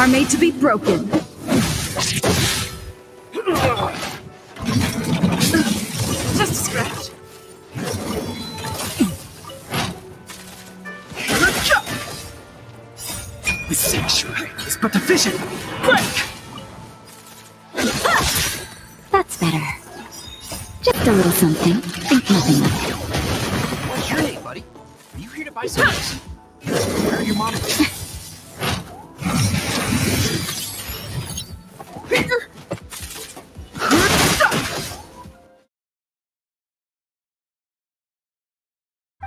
are made to be broken. Just a scratch. The sanctuary is but a vision. Break! That's better. Just a little something. Think nothing of it. What's your name, buddy? Are you here to buy some medicine? Where are your mom and dad?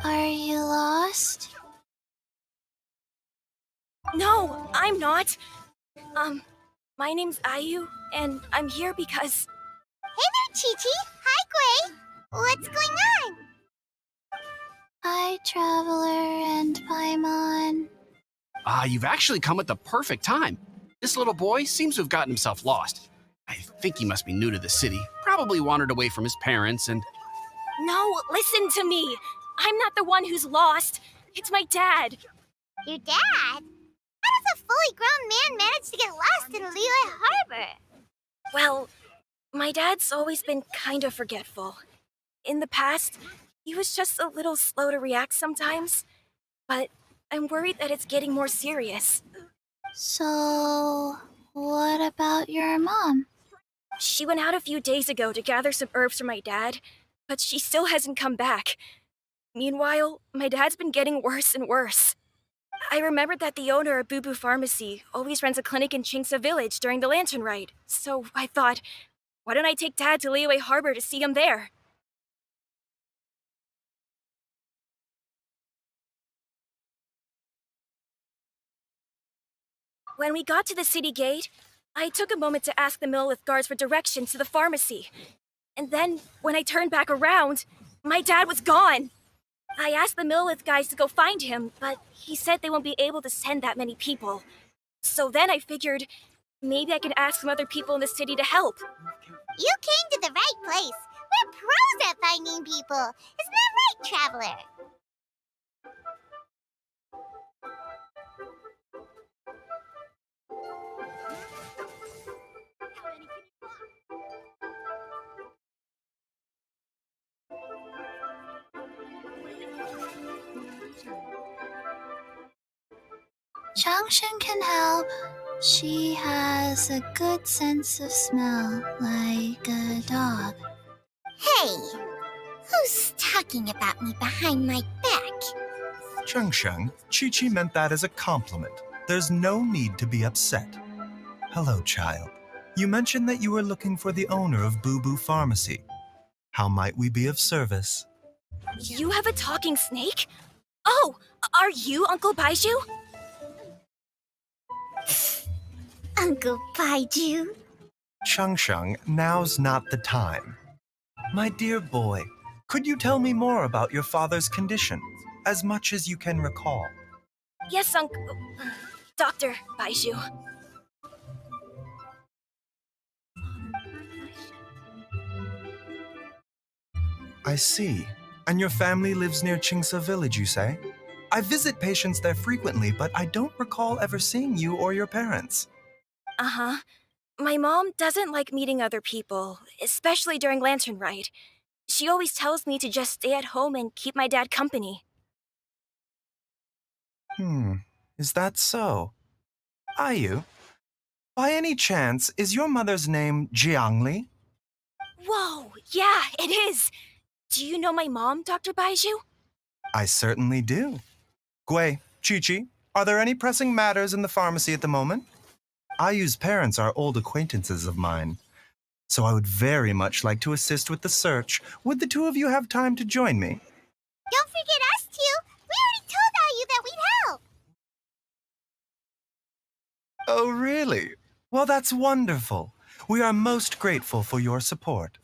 Are you lost? No, I'm not. My name's Ayu, and I'm here because... Hey there, Chi-Chi. Hi, Gui. What's going on? Hi, Traveler and Paimon. You've actually come at the perfect time. This little boy seems to have gotten himself lost. I think he must be new to the city. Probably wandered away from his parents and... No, listen to me. I'm not the one who's lost. It's my dad. Your dad? How does a fully grown man manage to get lost in Liyue Harbor? Well, my dad's always been kind of forgetful. In the past, he was just a little slow to react sometimes. But I'm worried that it's getting more serious. So, what about your mom? She went out a few days ago to gather some herbs for my dad, but she still hasn't come back. Meanwhile, my dad's been getting worse and worse. I remembered that the owner of Boo Boo Pharmacy always runs a clinic in Chingsa Village during the Lantern Ride, so I thought, why don't I take Dad to Liyue Harbor to see him there? When we got to the city gate, I took a moment to ask the Millith guards for directions to the pharmacy. And then, when I turned back around, my dad was gone. I asked the Millith guys to go find him, but he said they won't be able to send that many people. So then I figured, maybe I can ask some other people in the city to help. You came to the right place. We're pros at finding people. Isn't that right, Traveler? Changshan can help. She has a good sense of smell, like a dog. Hey, who's talking about me behind my back? Chengsheng, Chi-Chi meant that as a compliment. There's no need to be upset. Hello, child. You mentioned that you were looking for the owner of Boo Boo Pharmacy. How might we be of service? You have a talking snake? Oh, are you Uncle Baizhu? Uncle Baizhu. Chengsheng, now's not the time. My dear boy, could you tell me more about your father's condition, as much as you can recall? Yes, Uncle... Dr. Baizhu. I see. And your family lives near Chingsa Village, you say? I visit patients there frequently, but I don't recall ever seeing you or your parents. Uh-huh. My mom doesn't like meeting other people, especially during Lantern Ride. She always tells me to just stay at home and keep my dad company. Is that so? Ayu, by any chance, is your mother's name Jiangli? Whoa, yeah, it is! Do you know my mom, Dr. Baizhu? I certainly do. Gui, Chi-Chi, are there any pressing matters in the pharmacy at the moment? Ayu's parents are old acquaintances of mine, so I would very much like to assist with the search. Would the two of you have time to join me? Don't forget us two. We already told Ayu that we'd help. Oh, really? Well, that's wonderful. We are most grateful for your support.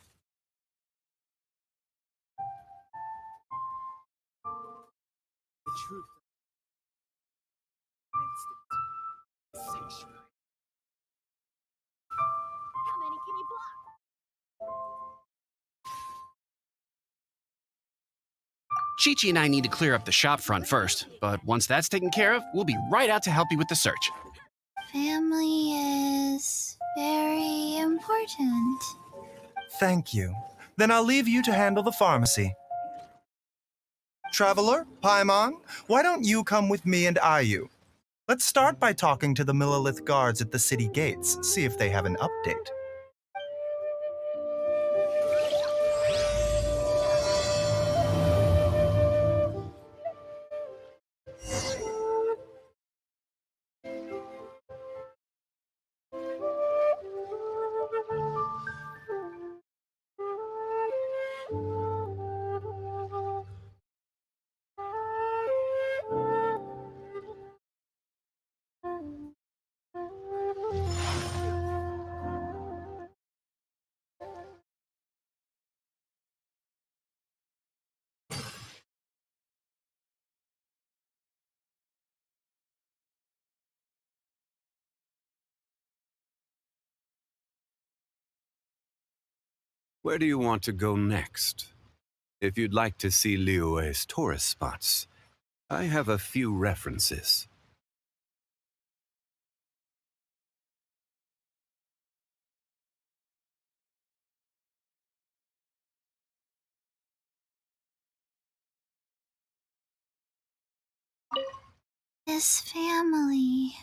The truth. Sanctuary. How many can you block? Chi-Chi and I need to clear up the shop front first, but once that's taken care of, we'll be right out to help you with the search. Family is very important. Thank you. Then I'll leave you to handle the pharmacy. Traveler, Paimon, why don't you come with me and Ayu? Let's start by talking to the Millilith guards at the city gates, see if they have an update. Where do you want to go next? If you'd like to see Liyue's tourist spots, I have a few references. His family.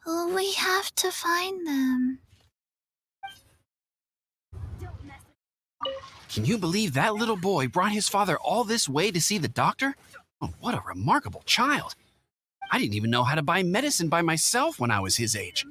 We have to find them. Can you believe that little boy brought his father all this way to see the doctor? Oh, what a remarkable child. I didn't even know how to buy medicine by myself when I was his age.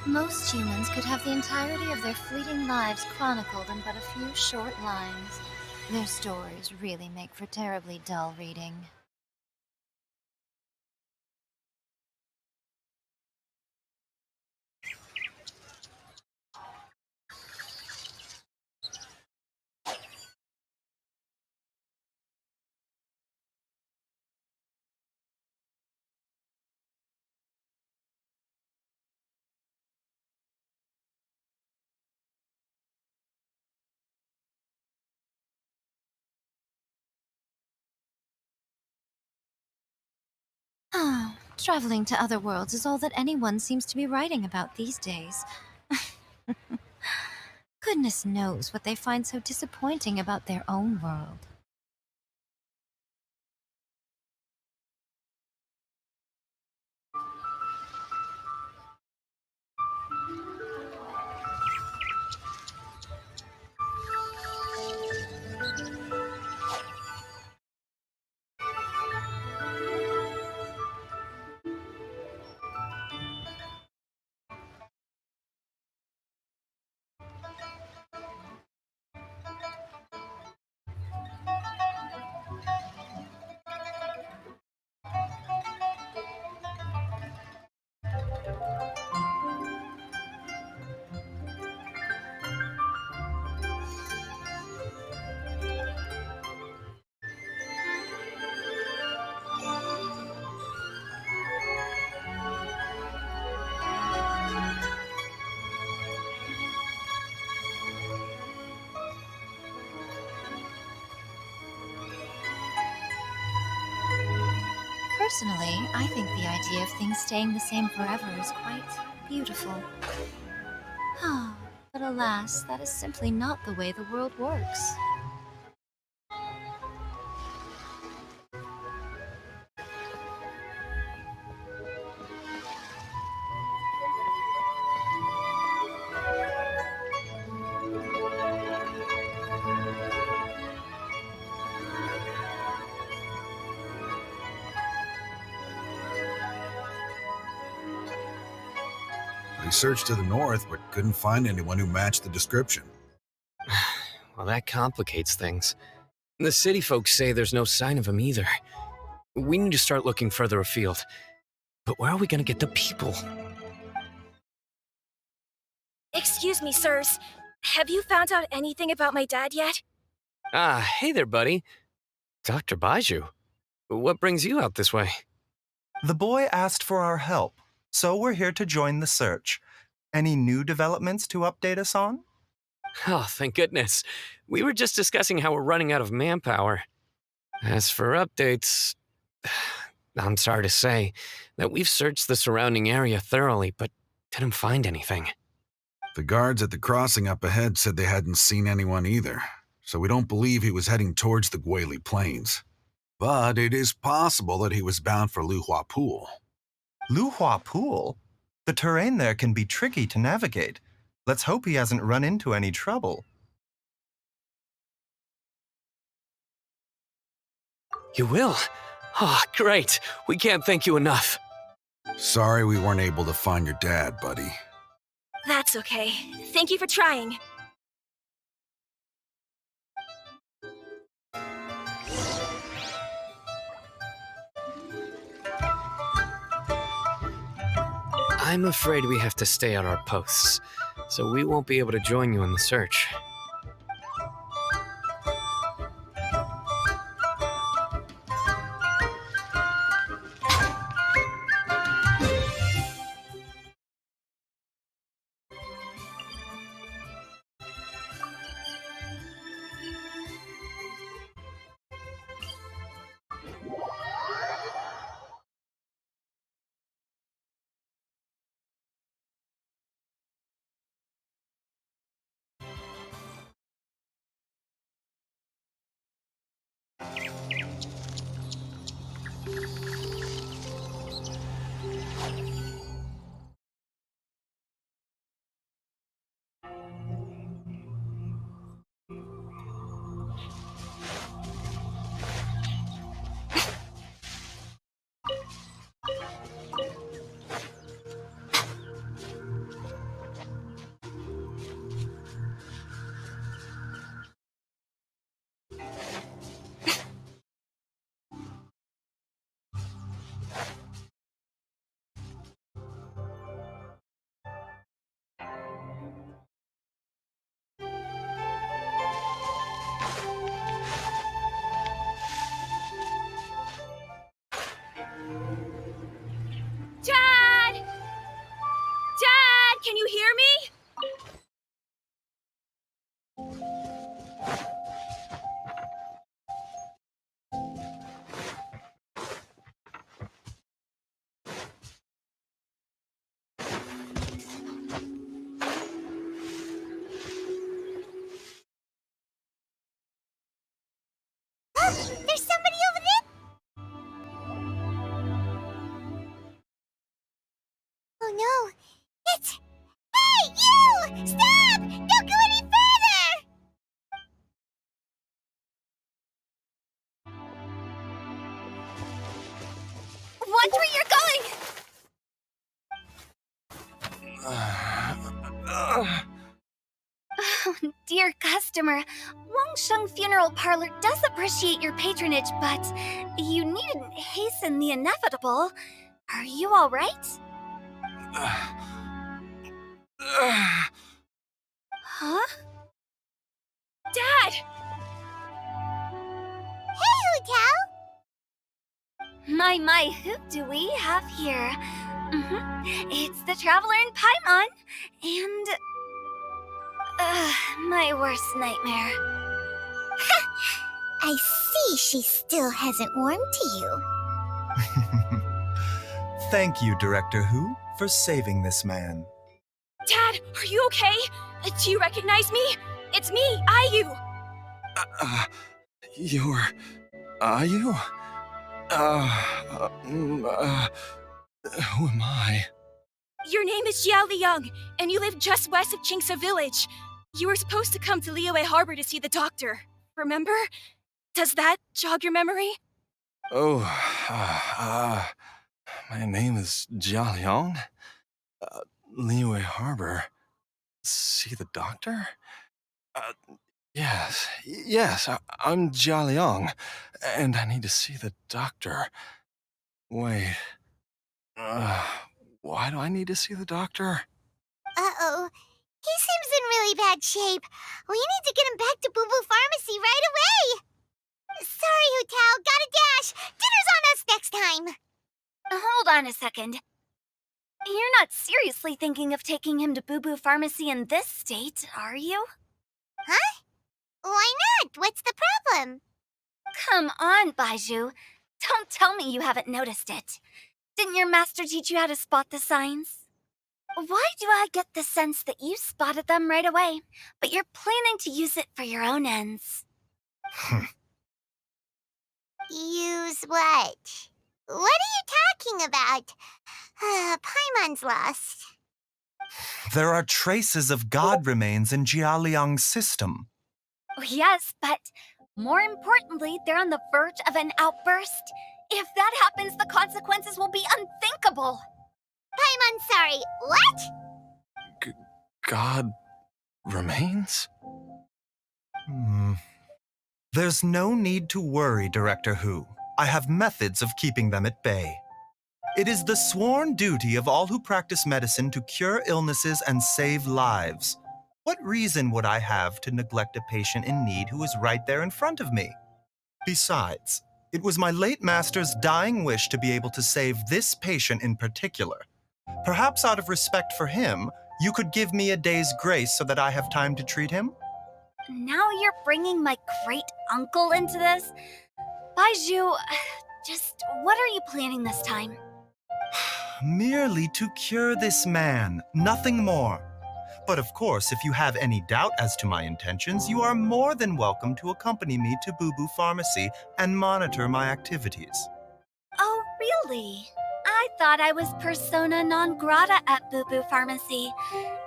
Most humans could have the entirety of their fleeting lives chronicled in but a few short lines. Their stories really make for terribly dull reading. Traveling to other worlds is all that anyone seems to be writing about these days. Goodness knows what they find so disappointing about their own world. Personally, I think the idea of things staying the same forever is quite beautiful. But alas, that is simply not the way the world works. We searched to the north, but couldn't find anyone who matched the description. Well, that complicates things. The city folks say there's no sign of him either. We need to start looking further afield. But where are we gonna get the people? Excuse me, sirs. Have you found out anything about my dad yet? Ah, hey there, buddy. Dr. Baizhu. What brings you out this way? The boy asked for our help, so we're here to join the search. Any new developments to update us on? Oh, thank goodness. We were just discussing how we're running out of manpower. As for updates, I'm sorry to say that we've searched the surrounding area thoroughly, but didn't find anything. The guards at the crossing up ahead said they hadn't seen anyone either, so we don't believe he was heading towards the Guili Plains. But it is possible that he was bound for Luhua Pool. Luhua Pool? The terrain there can be tricky to navigate. Let's hope he hasn't run into any trouble. You will? Oh, great. We can't thank you enough. Sorry we weren't able to find your dad, buddy. That's okay. Thank you for trying. I'm afraid we have to stay at our posts, so we won't be able to join you in the search. Dad! Dad, can you hear me? There's somebody over there! Oh no! It's... Hey, you! Stop! Don't go any further! Watch where you're going! Oh, dear customer, Wangsheng Funeral Parlor does appreciate your patronage, but you needn't hasten the inevitable. Are you all right? Huh? Dad! Hey, Hu-Tao! My, who do we have here? It's the Traveler in Paimon, and... my worst nightmare. I see she still hasn't warmed to you. Thank you, Director Hu, for saving this man. Dad, are you okay? Do you recognize me? It's me, Ayu! Are you? Who am I? Your name is Xiao Liang, and you live just west of Qingse Village. You were supposed to come to Liyue Harbor to see the doctor. Remember? Does that jog your memory? Oh, my name is Jia Liang. Liyue Harbor. See the doctor? Uh, I'm Jialiang, and I need to see the doctor. Wait, uh, why do I need to see the doctor? Uh-oh. He seems in really bad shape. We need to get him back to Boo Boo Pharmacy right away. Sorry, Hutao. Gotta dash. Dinner's on us next time. Hold on a second. You're not seriously thinking of taking him to Boo Boo Pharmacy in this state, are you? Huh? Why not? What's the problem? Come on, Baizhu. Don't tell me you haven't noticed it. Didn't your master teach you how to spot the signs? Why do I get the sense that you spotted them right away, but you're planning to use it for your own ends? Use what? What are you talking about? Paimon's lost. There are traces of god remains in Jialiang's system. Yes, but more importantly, they're on the verge of an outburst. If that happens, the consequences will be unthinkable. Paimon, sorry. What? God remains? There's no need to worry, Director Hu. I have methods of keeping them at bay. It is the sworn duty of all who practice medicine to cure illnesses and save lives. What reason would I have to neglect a patient in need who is right there in front of me? Besides, it was my late master's dying wish to be able to save this patient in particular. Perhaps out of respect for him, you could give me a day's grace so that I have time to treat him? Now you're bringing my great-uncle into this? Baizhu, just what are you planning this time? Merely to cure this man, nothing more. But of course, if you have any doubt as to my intentions, you are more than welcome to accompany me to Boo Boo Pharmacy and monitor my activities. Oh, really? I thought I was persona non grata at Boo Boo Pharmacy.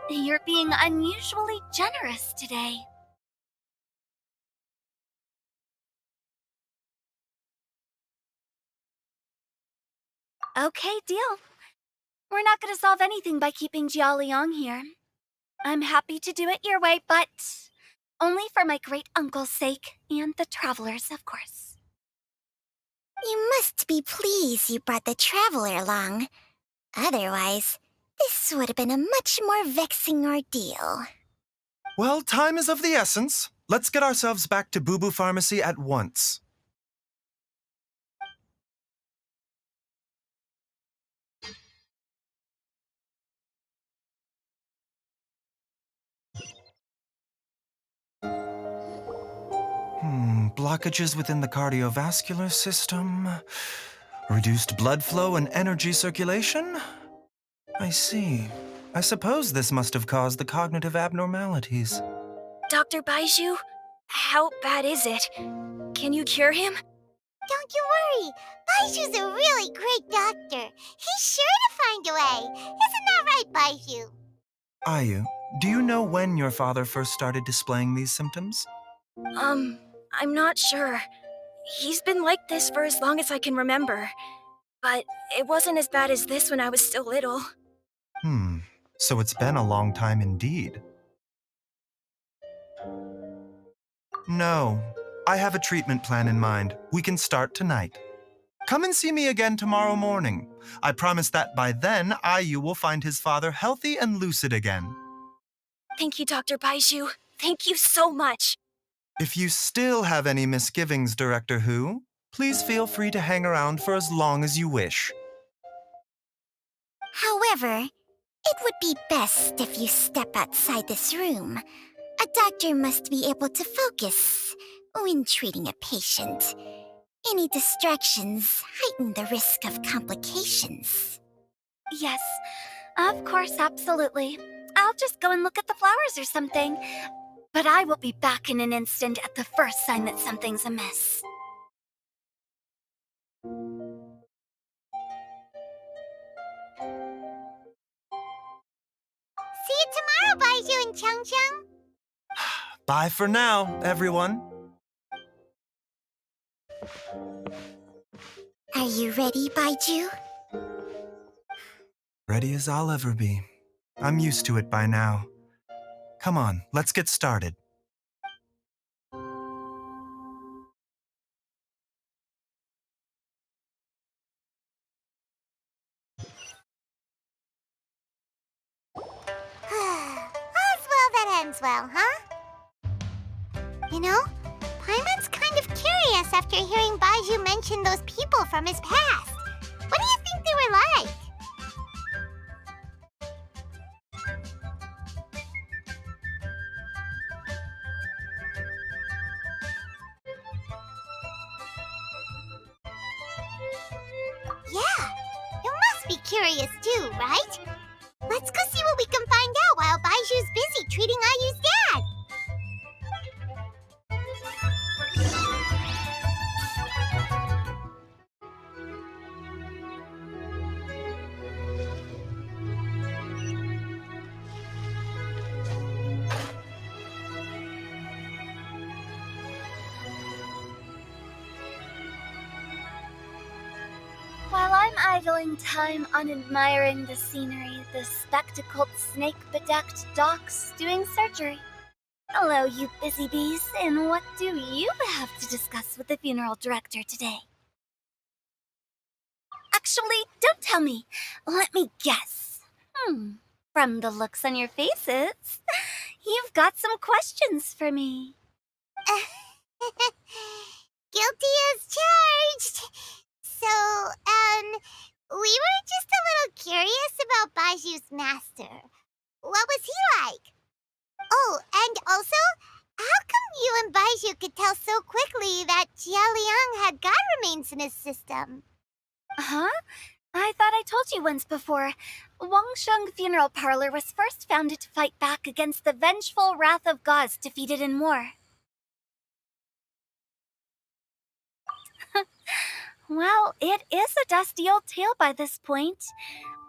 You're being unusually generous today. Okay, deal. We're not going to solve anything by keeping Jialiang here. I'm happy to do it your way, but only for my great-uncle's sake and the travelers, of course. You must be pleased you brought the traveler along. Otherwise, this would have been a much more vexing ordeal. Well, time is of the essence. Let's get ourselves back to Boo Boo Pharmacy at once. Blockages within the cardiovascular system, reduced blood flow and energy circulation? I see. I suppose this must have caused the cognitive abnormalities. Dr. Baizhu, how bad is it? Can you cure him? Don't you worry. Baizhu's a really great doctor. He's sure to find a way. Isn't that right, Baizhu? Ayu, do you know when your father first started displaying these symptoms? I'm not sure. He's been like this for as long as I can remember. But it wasn't as bad as this when I was still little. So it's been a long time indeed. No, I have a treatment plan in mind. We can start tonight. Come and see me again tomorrow morning. I promise that by then, Ayu will find his father healthy and lucid again. Thank you, Dr. Baizhu. Thank you so much. If you still have any misgivings, Director Hu, please feel free to hang around for as long as you wish. However, it would be best if you step outside this room. A doctor must be able to focus when treating a patient. Any distractions heighten the risk of complications. Yes, of course, absolutely. I'll just go and look at the flowers or something. But I will be back in an instant at the first sign that something's amiss. See you tomorrow, Baizhu and Changcheng. Bye for now, everyone. Are you ready, Baizhu? Ready as I'll ever be. I'm used to it by now. Come on, let's get started. All's well that ends well, huh? You know, Paimon's kind of curious after hearing Baizhu mention those people from his past. What do you think they were like? Yeah, you must be curious too, right? Let's go see what we can find out while Baizhu's busy treating Ayu's dad. While I'm idling time on admiring the scenery, the spectacled snake-bedecked docs doing surgery. Hello, you busy bees, and what do you have to discuss with the funeral director today? Actually, don't tell me. Let me guess. From the looks on your faces, you've got some questions for me. Guilty as charged. So, we were just a little curious about Baizhu's master. What was he like? Oh, and also, how come you and Baizhu could tell so quickly that Jia Liang had god remains in his system? Huh? I thought I told you once before. Wangsheng Funeral Parlor was first founded to fight back against the vengeful wrath of gods defeated in war. Well, it is a dusty old tale by this point.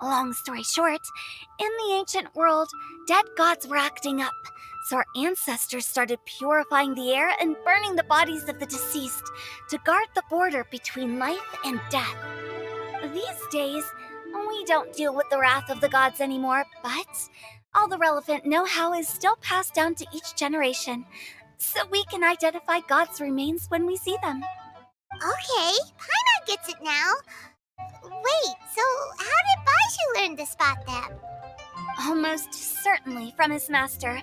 Long story short, in the ancient world, dead gods were acting up, so our ancestors started purifying the air and burning the bodies of the deceased to guard the border between life and death. These days, we don't deal with the wrath of the gods anymore, but all the relevant know-how is still passed down to each generation, so we can identify gods' remains when we see them. Okay, Paimon gets it now. Wait, so how did Baizhu learn to spot them? Almost certainly from his master,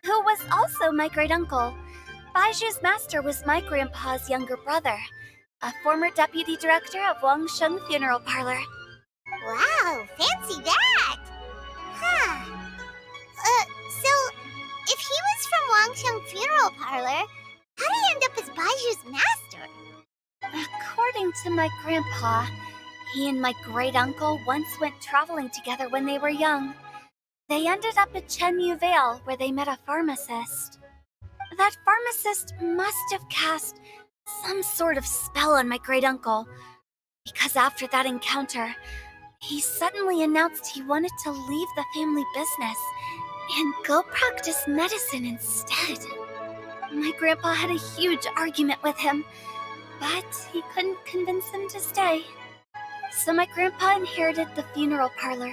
who was also my great-uncle. Baizhu's master was my grandpa's younger brother, a former deputy director of Wangsheng Funeral Parlor. Wow, fancy that! Huh. So, if he was from Wangsheng Funeral Parlor, how did he end up as Baizhu's master? According to my grandpa, he and my great-uncle once went traveling together when they were young. They ended up at Chenyu Vale, where they met a pharmacist. That pharmacist must have cast some sort of spell on my great-uncle, because after that encounter, he suddenly announced he wanted to leave the family business and go practice medicine instead. My grandpa had a huge argument with him, but he couldn't convince him to stay. So my grandpa inherited the funeral parlor,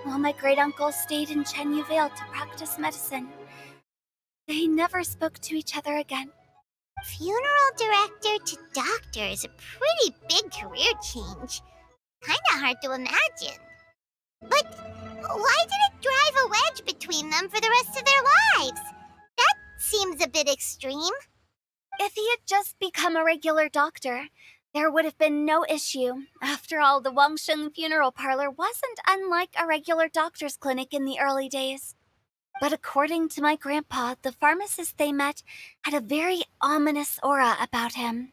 while my great-uncle stayed in Chenyu Vale to practice medicine. They never spoke to each other again. Funeral director to doctor is a pretty big career change. Kinda hard to imagine. But why did it drive a wedge between them for the rest of their lives? That seems a bit extreme. If he had just become a regular doctor, there would have been no issue. After all, the Wangsheng Funeral Parlor wasn't unlike a regular doctor's clinic in the early days. But according to my grandpa, the pharmacist they met had a very ominous aura about him.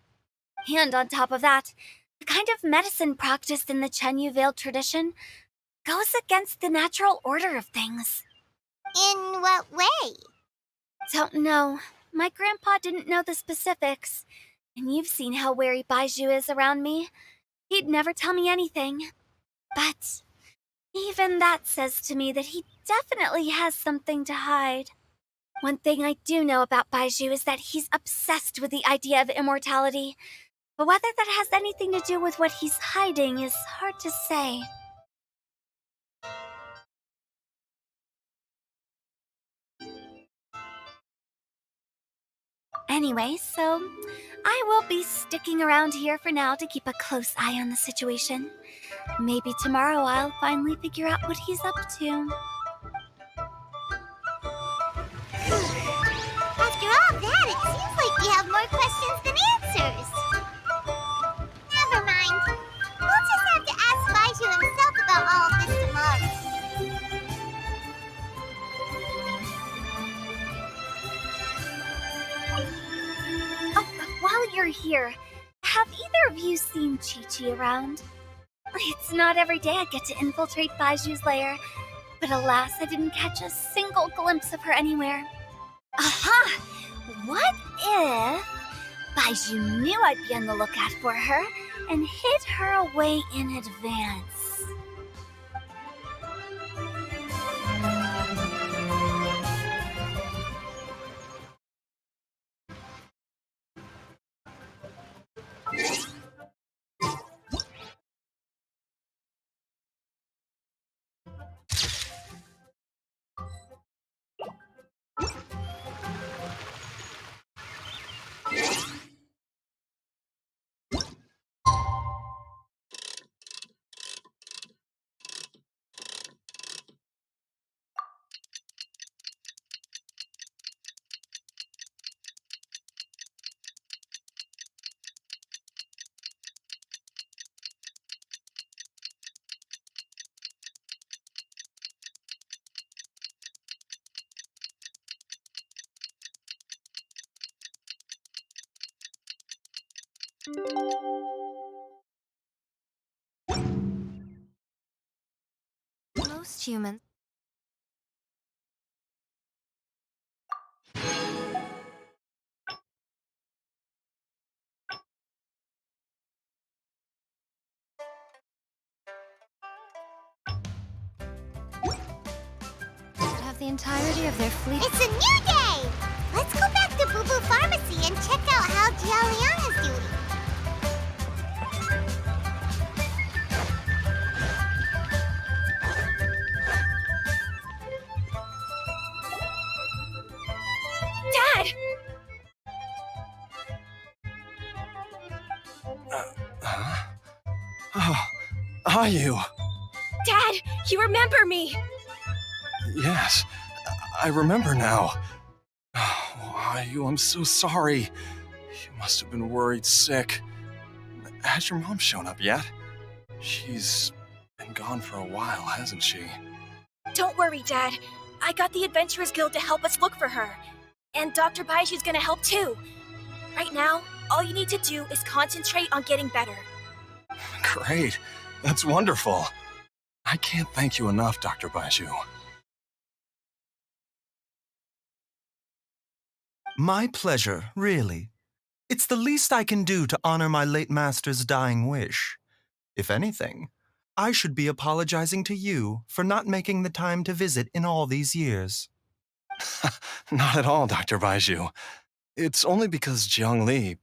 And on top of that, the kind of medicine practiced in the Chenyu Vale tradition goes against the natural order of things. In what way? Don't know. My grandpa didn't know the specifics. And you've seen how wary Baizhu is around me. He'd never tell me anything. But even that says to me that he definitely has something to hide. One thing I do know about Baizhu is that he's obsessed with the idea of immortality. But whether that has anything to do with what he's hiding is hard to say. Anyway, so I will be sticking around here for now to keep a close eye on the situation. Maybe tomorrow I'll finally figure out what he's up to. After all that, it seems like we have more questions than answers. Never mind. We'll just have to ask Baizhu himself about all of this tomorrow. Oh, while you're here, have either of you seen Chi-Chi around? It's not every day I get to infiltrate Baiju's lair, but alas, I didn't catch a single glimpse of her anywhere. Aha! What if Baizhu knew I'd be on the lookout for her and hid her away in advance? Most humans. Have the entirety of their fleet. It's a new day! Let's go back to Boo Boo Pharmacy and check out how Jia Liang is doing. Dad! Huh? Oh, are you? Dad, you remember me! Yes, I remember now. Oh, are you? I'm so sorry. You must have been worried sick. Has your mom shown up yet? She's been gone for a while, hasn't she? Don't worry, Dad. I got the Adventurers Guild to help us look for her. And Dr. Baiju's gonna help too. Right now, all you need to do is concentrate on getting better. Great. That's wonderful. I can't thank you enough, Dr. Baizhu. My pleasure, really. It's the least I can do to honor my late master's dying wish. If anything, I should be apologizing to you for not making the time to visit in all these years. Not at all, Dr. Baizhu. It's only because Jiang Li...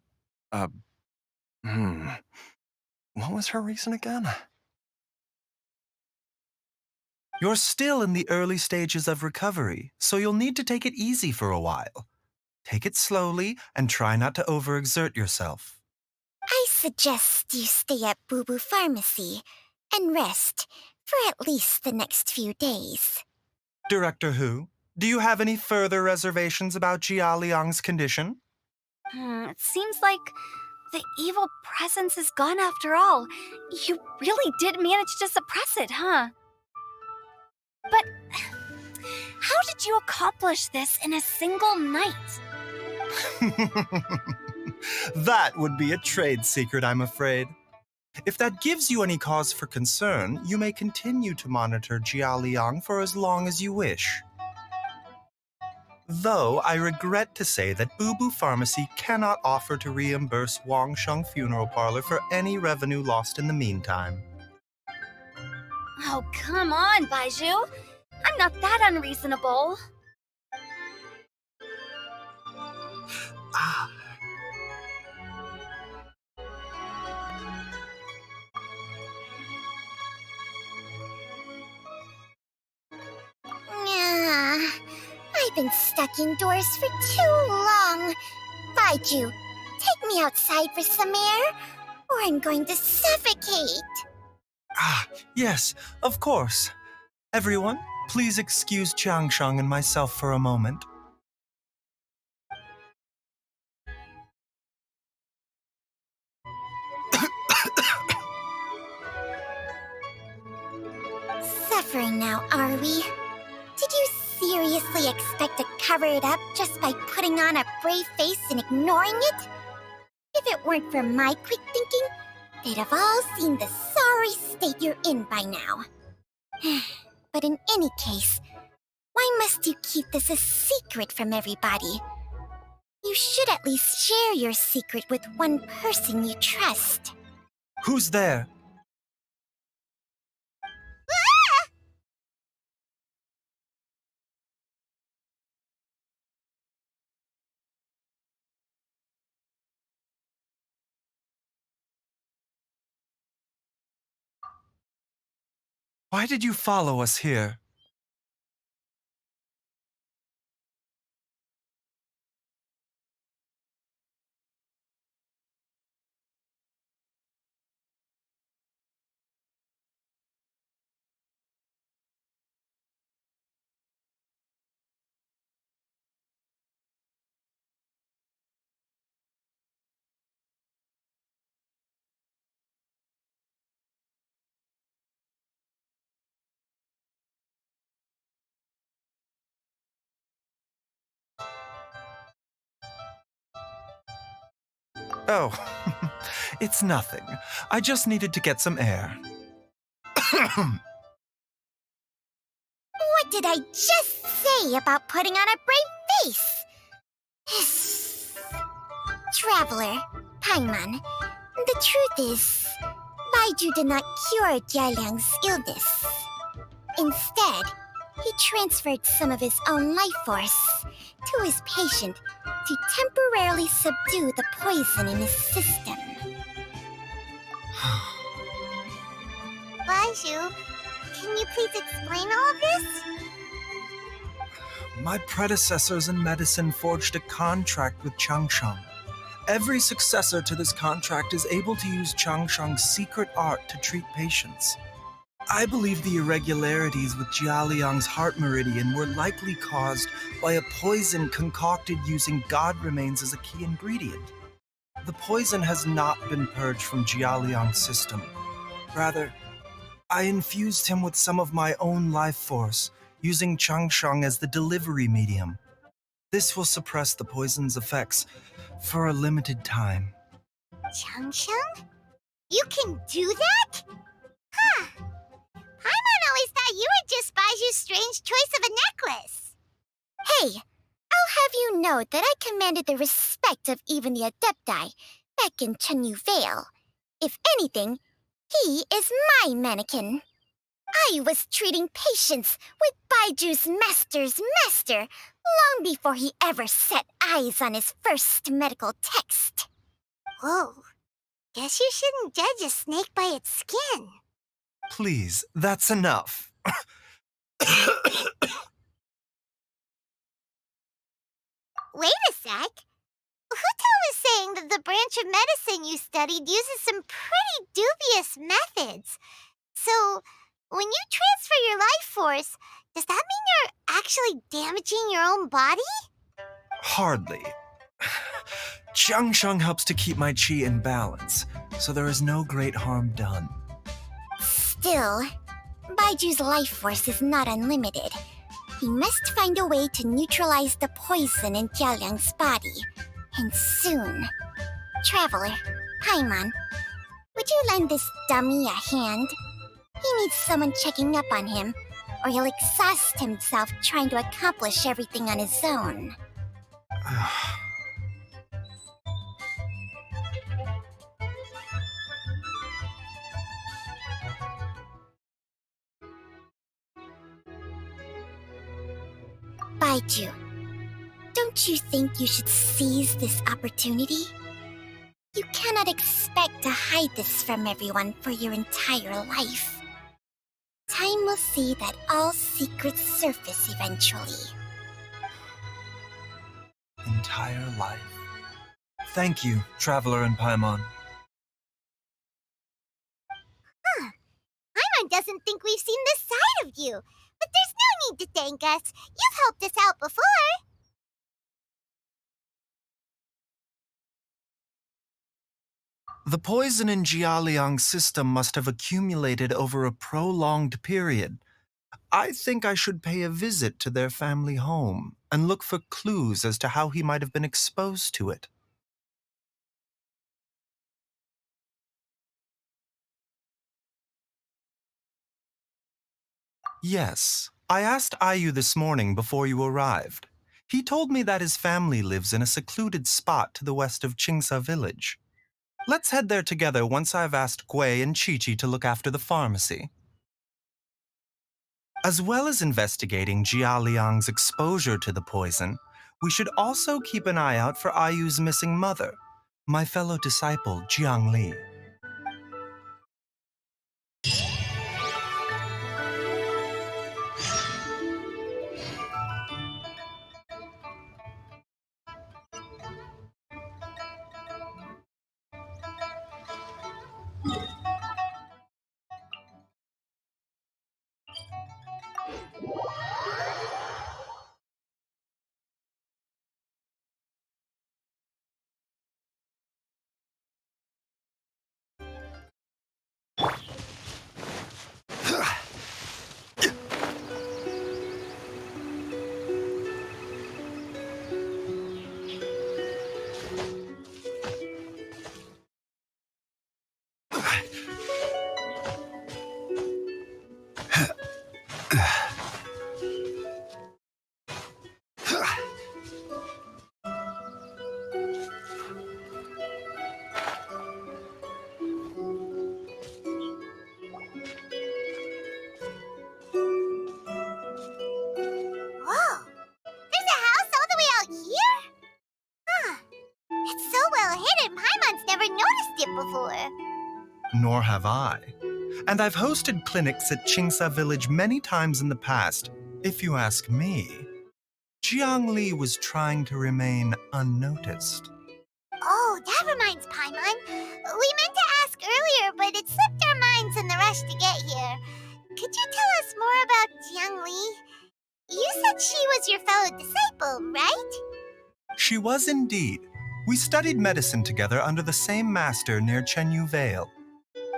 What was her reason again? You're still in the early stages of recovery, so you'll need to take it easy for a while. Take it slowly and try not to overexert yourself. I suggest you stay at Boo Boo Pharmacy and rest for at least the next few days. Director Hu, do you have any further reservations about Jia Liang's condition? It seems like the evil presence is gone after all. You really did manage to suppress it, huh? But how did you accomplish this in a single night? That would be a trade secret, I'm afraid. If that gives you any cause for concern, you may continue to monitor Jia Liang for as long as you wish. Though I regret to say that Boo Boo Pharmacy cannot offer to reimburse Wang Sheng Funeral Parlor for any revenue lost in the meantime. Oh, come on, Baizhu. I'm not that unreasonable. I've been stuck indoors for too long. Baizhu, take me outside for some air, or I'm going to suffocate. Ah, yes, of course. Everyone, please excuse Qiangsheng and myself for a moment. Suffering now, are we? Did you seriously expect to cover it up just by putting on a brave face and ignoring it? If it weren't for my quick thinking, they'd have all seen the sorry state you're in by now. But in any case, why must you keep this a secret from everybody? You should at least share your secret with one person you trust. Who's there? Why did you follow us here? Oh, it's nothing. I just needed to get some air. What did I just say about putting on a brave face? Traveler, Paimon, the truth is, Baizhu did not cure Jialiang's illness. Instead, he transferred some of his own life force to his patient to temporarily subdue the poison in his system. Baizhu, can you please explain all of this? My predecessors in medicine forged a contract with Qiangsheng. Every successor to this contract is able to use Qiangsheng's secret art to treat patients. I believe the irregularities with Jialiang's heart meridian were likely caused by a poison concocted using god remains as a key ingredient. The poison has not been purged from Jialiang's system. Rather, I infused him with some of my own life force, using Qiangsheng as the delivery medium. This will suppress the poison's effects for a limited time. Qiangsheng? You can do that? Huh. Paimon always thought you were just Baiju's strange choice of a necklace. Hey, I'll have you know that I commanded the respect of even the Adepti back in Chenyu Vale. If anything, he is my mannequin. I was treating patients with Baiju's master's master long before he ever set eyes on his first medical text. Whoa. Guess you shouldn't judge a snake by its skin. Please, that's enough. Wait a sec. Huto was saying that the branch of medicine you studied uses some pretty dubious methods. So, when you transfer your life force, does that mean you're actually damaging your own body? Hardly. Qiangsheng helps to keep my qi in balance, so there is no great harm done. Still, Baiju's life force is not unlimited. He must find a way to neutralize the poison in Jialiang's body. And soon. Traveler, Paimon, would you lend this dummy a hand? He needs someone checking up on him, or he'll exhaust himself trying to accomplish everything on his own. Baizhu, don't you think you should seize this opportunity? You cannot expect to hide this from everyone for your entire life. Time will see that all secrets surface eventually. Entire life. Thank you, Traveler and Paimon. Paimon doesn't think we've seen this side of you. But there's no need to thank us. You've helped us out before. The poison in Jialiang's system must have accumulated over a prolonged period. I think I should pay a visit to their family home and look for clues as to how he might have been exposed to it. Yes, I asked Ayu this morning before you arrived. He told me that his family lives in a secluded spot to the west of Qingsa village. Let's head there together once I've asked Gui and Chi-Chi to look after the pharmacy. As well as investigating Jia Liang's exposure to the poison, we should also keep an eye out for Ayu's missing mother, my fellow disciple Jiang Li. Whoa! There's a house all the way out here? Huh. It's so well hidden, Paimon's never noticed it before. Nor have I. And I've hosted clinics at Qingsa village many times in the past. If you ask me, Jiang Li was trying to remain unnoticed. Oh, that reminds Paimon. We meant to ask earlier, but it slipped our minds in the rush to get here. Could you tell us more about Jiang Li? You said she was your fellow disciple, right? She was indeed. We studied medicine together under the same master near Chenyu Vale.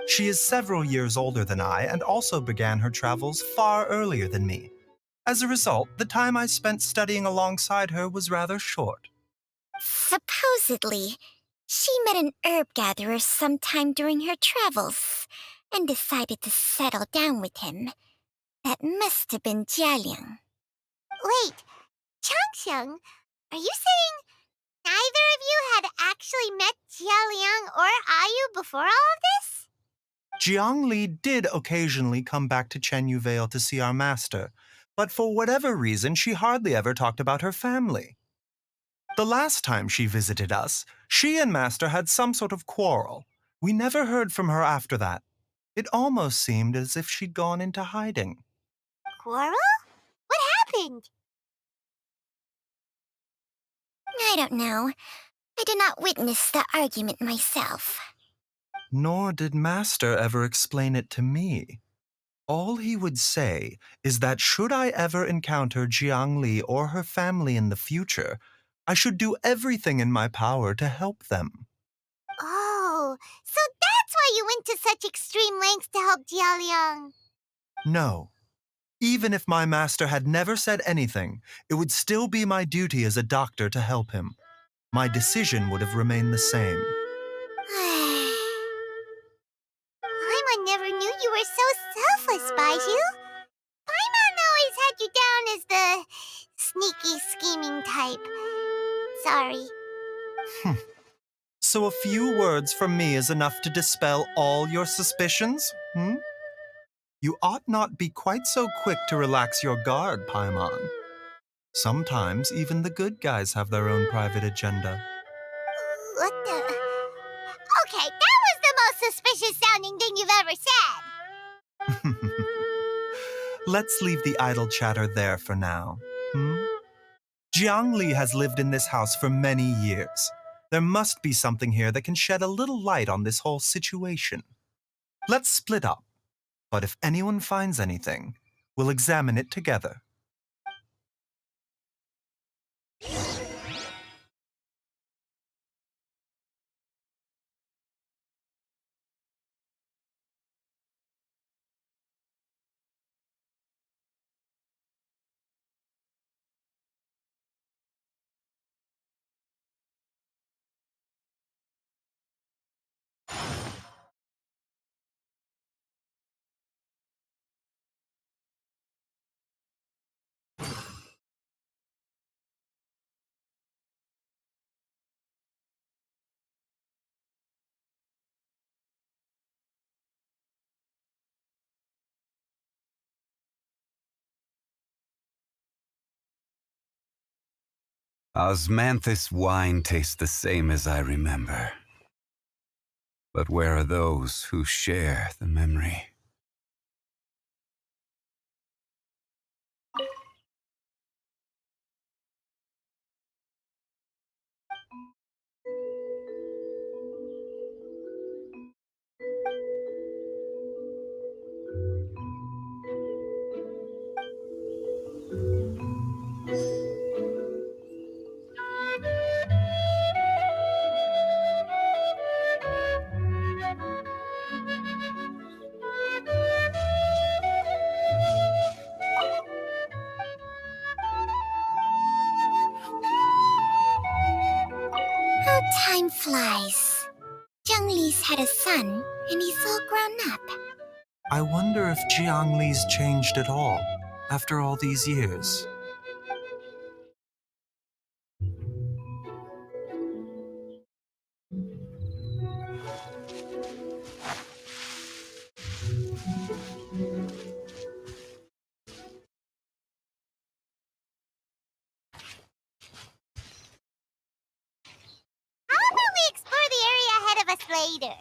She is several years older than I and also began her travels far earlier than me. As a result, the time I spent studying alongside her was rather short. Supposedly, she met an herb gatherer sometime during her travels and decided to settle down with him. That must have been Jialiang. Wait, Changxiang, are you saying neither of you had actually met Jialiang or Ayu before all of this? Jiang Li did occasionally come back to Chenyu Vale to see our master, but for whatever reason, she hardly ever talked about her family. The last time she visited us, she and Master had some sort of quarrel. We never heard from her after that. It almost seemed as if she'd gone into hiding. Quarrel? What happened? I don't know. I did not witness the argument myself. Nor did Master ever explain it to me. All he would say is that should I ever encounter Jiang Li or her family in the future, I should do everything in my power to help them. Oh, so that's why you went to such extreme lengths to help Jialiang. No. Even if my master had never said anything, it would still be my duty as a doctor to help him. My decision would have remained the same. Paimon never knew you were so selfless, Baizhu. Paimon always had you down as the sneaky, scheming type. Sorry. So a few words from me is enough to dispel all your suspicions? You ought not be quite so quick to relax your guard, Paimon. Sometimes even the good guys have their own private agenda. What the... Okay, that was the most suspicious sounding thing you've ever said. Let's leave the idle chatter there for now. Jiang Li has lived in this house for many years. There must be something here that can shed a little light on this whole situation. Let's split up, but if anyone finds anything, we'll examine it together. Osmanthus wine tastes the same as I remember. But where are those who share the memory? How time flies. Zhongli's had a son, and he's all grown up. I wonder if Jiang Li's changed at all, after all these years. How about we explore the area ahead of us later?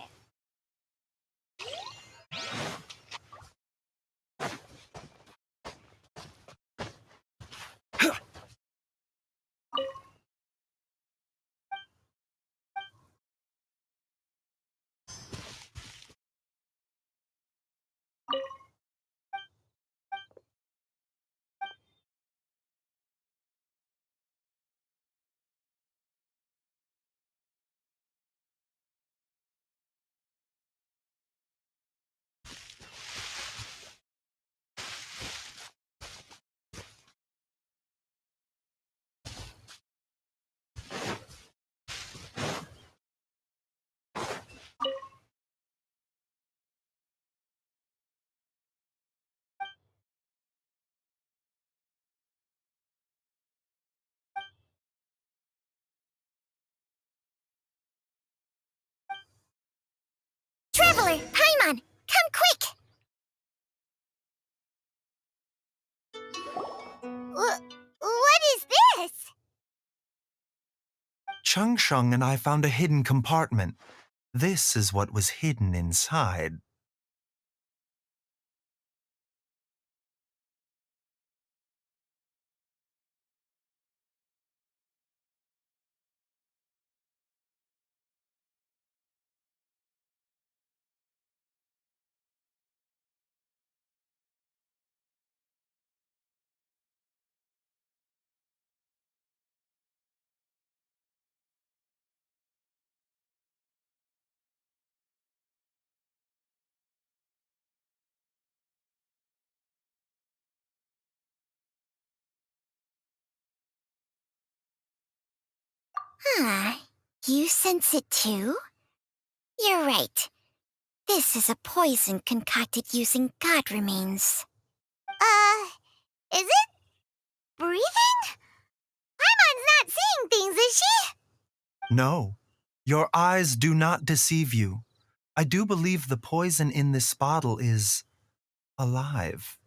Traveler, Paimon, come quick! What is this? Chung Sheng and I found a hidden compartment. This is what was hidden inside. Huh. You sense it too? You're right. This is a poison concocted using god remains. Is it? Breathing? Paimon's not seeing things, is she? No, your eyes do not deceive you. I do believe the poison in this bottle is alive.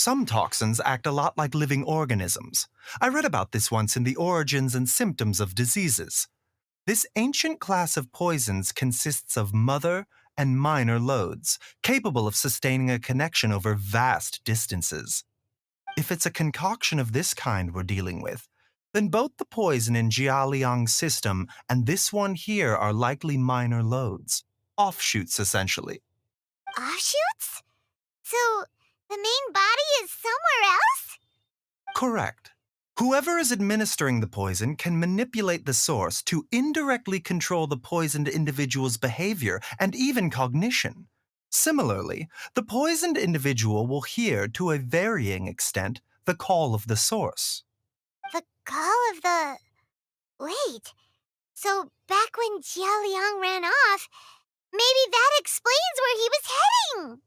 Some toxins act a lot like living organisms. I read about this once in The Origins and Symptoms of Diseases. This ancient class of poisons consists of mother and minor loads, capable of sustaining a connection over vast distances. If it's a concoction of this kind we're dealing with, then both the poison in Jialiang's system and this one here are likely minor loads. Offshoots, essentially. Offshoots? So, the main body is somewhere else? Correct. Whoever is administering the poison can manipulate the source to indirectly control the poisoned individual's behavior and even cognition. Similarly, the poisoned individual will hear, to a varying extent, the call of the source. The call of the... Wait. So, back when Jia Liang ran off, maybe that explains where he was heading!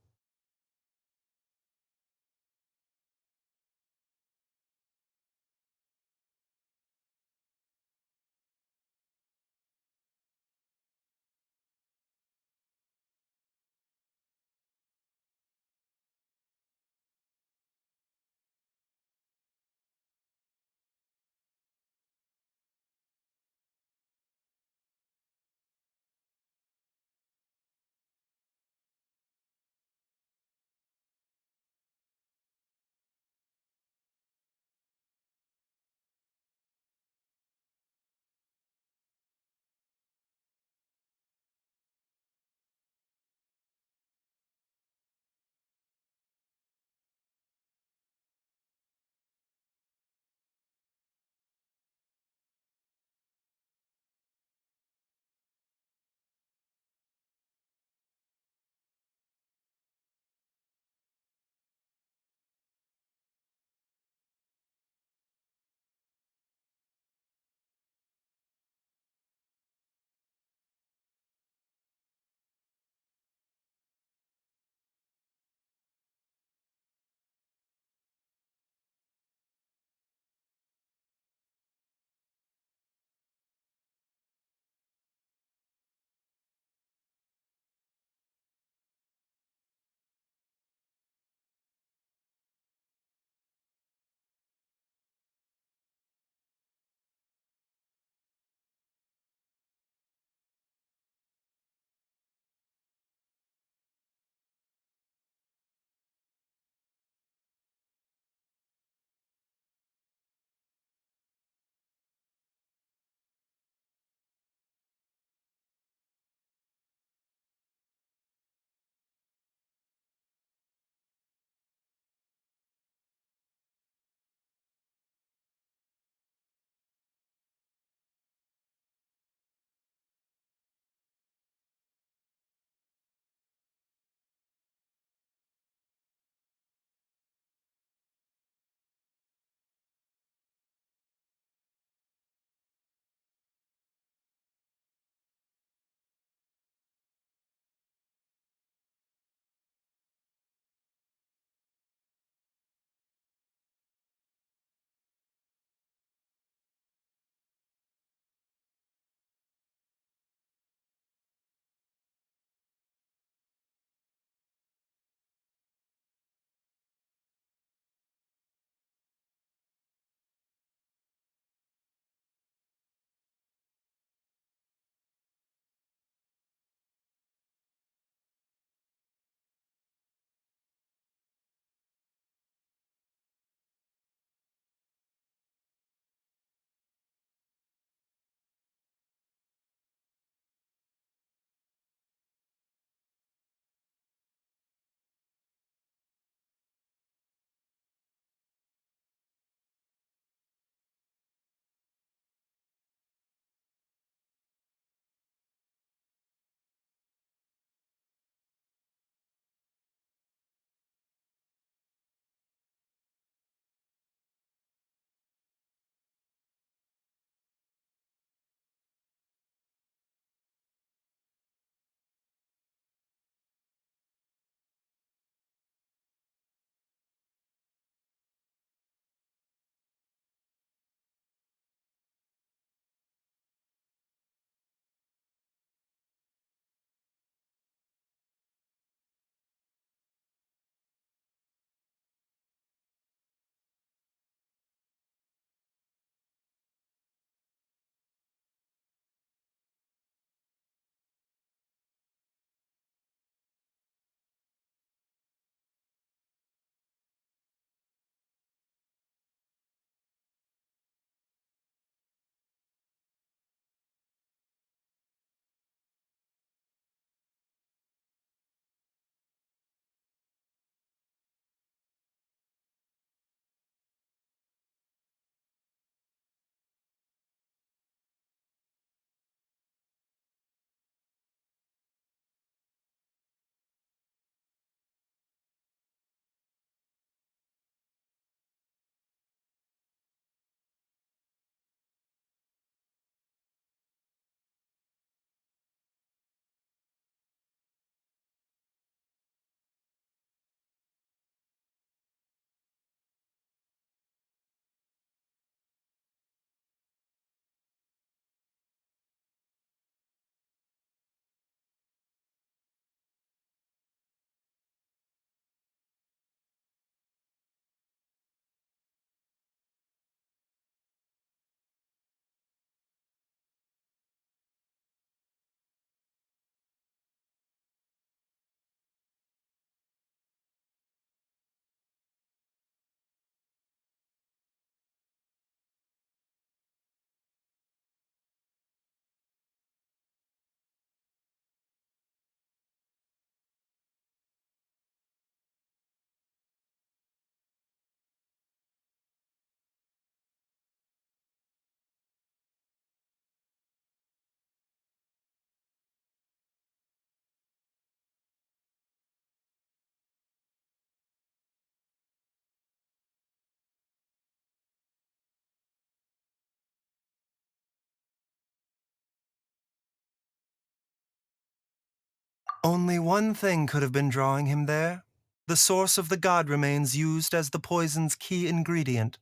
Only one thing could have been drawing him there. The source of the god remains used as the poison's key ingredient,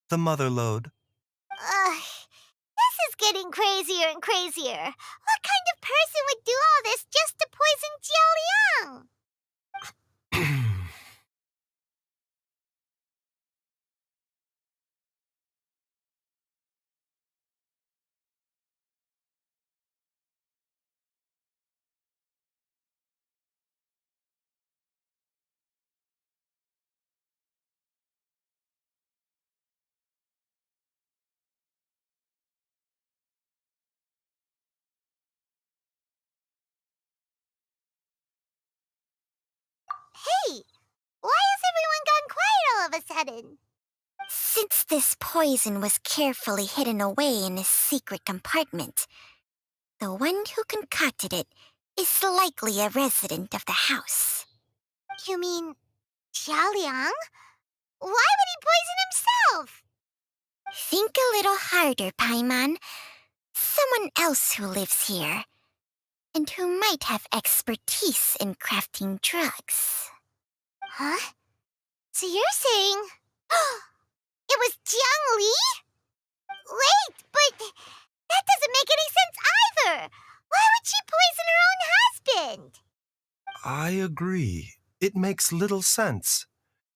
the mother lode. Ugh, this is getting crazier and crazier. What kind of person would do all this just to poison Jiao Liang? Hey, why has everyone gone quiet all of a sudden? Since this poison was carefully hidden away in a secret compartment, the one who concocted it is likely a resident of the house. You mean Xiaoliang? Why would he poison himself? Think a little harder, Paimon. Someone else who lives here, and who might have expertise in crafting drugs. Huh? So you're saying... it was Jiang Li? Wait, but that doesn't make any sense either! Why would she poison her own husband? I agree. It makes little sense.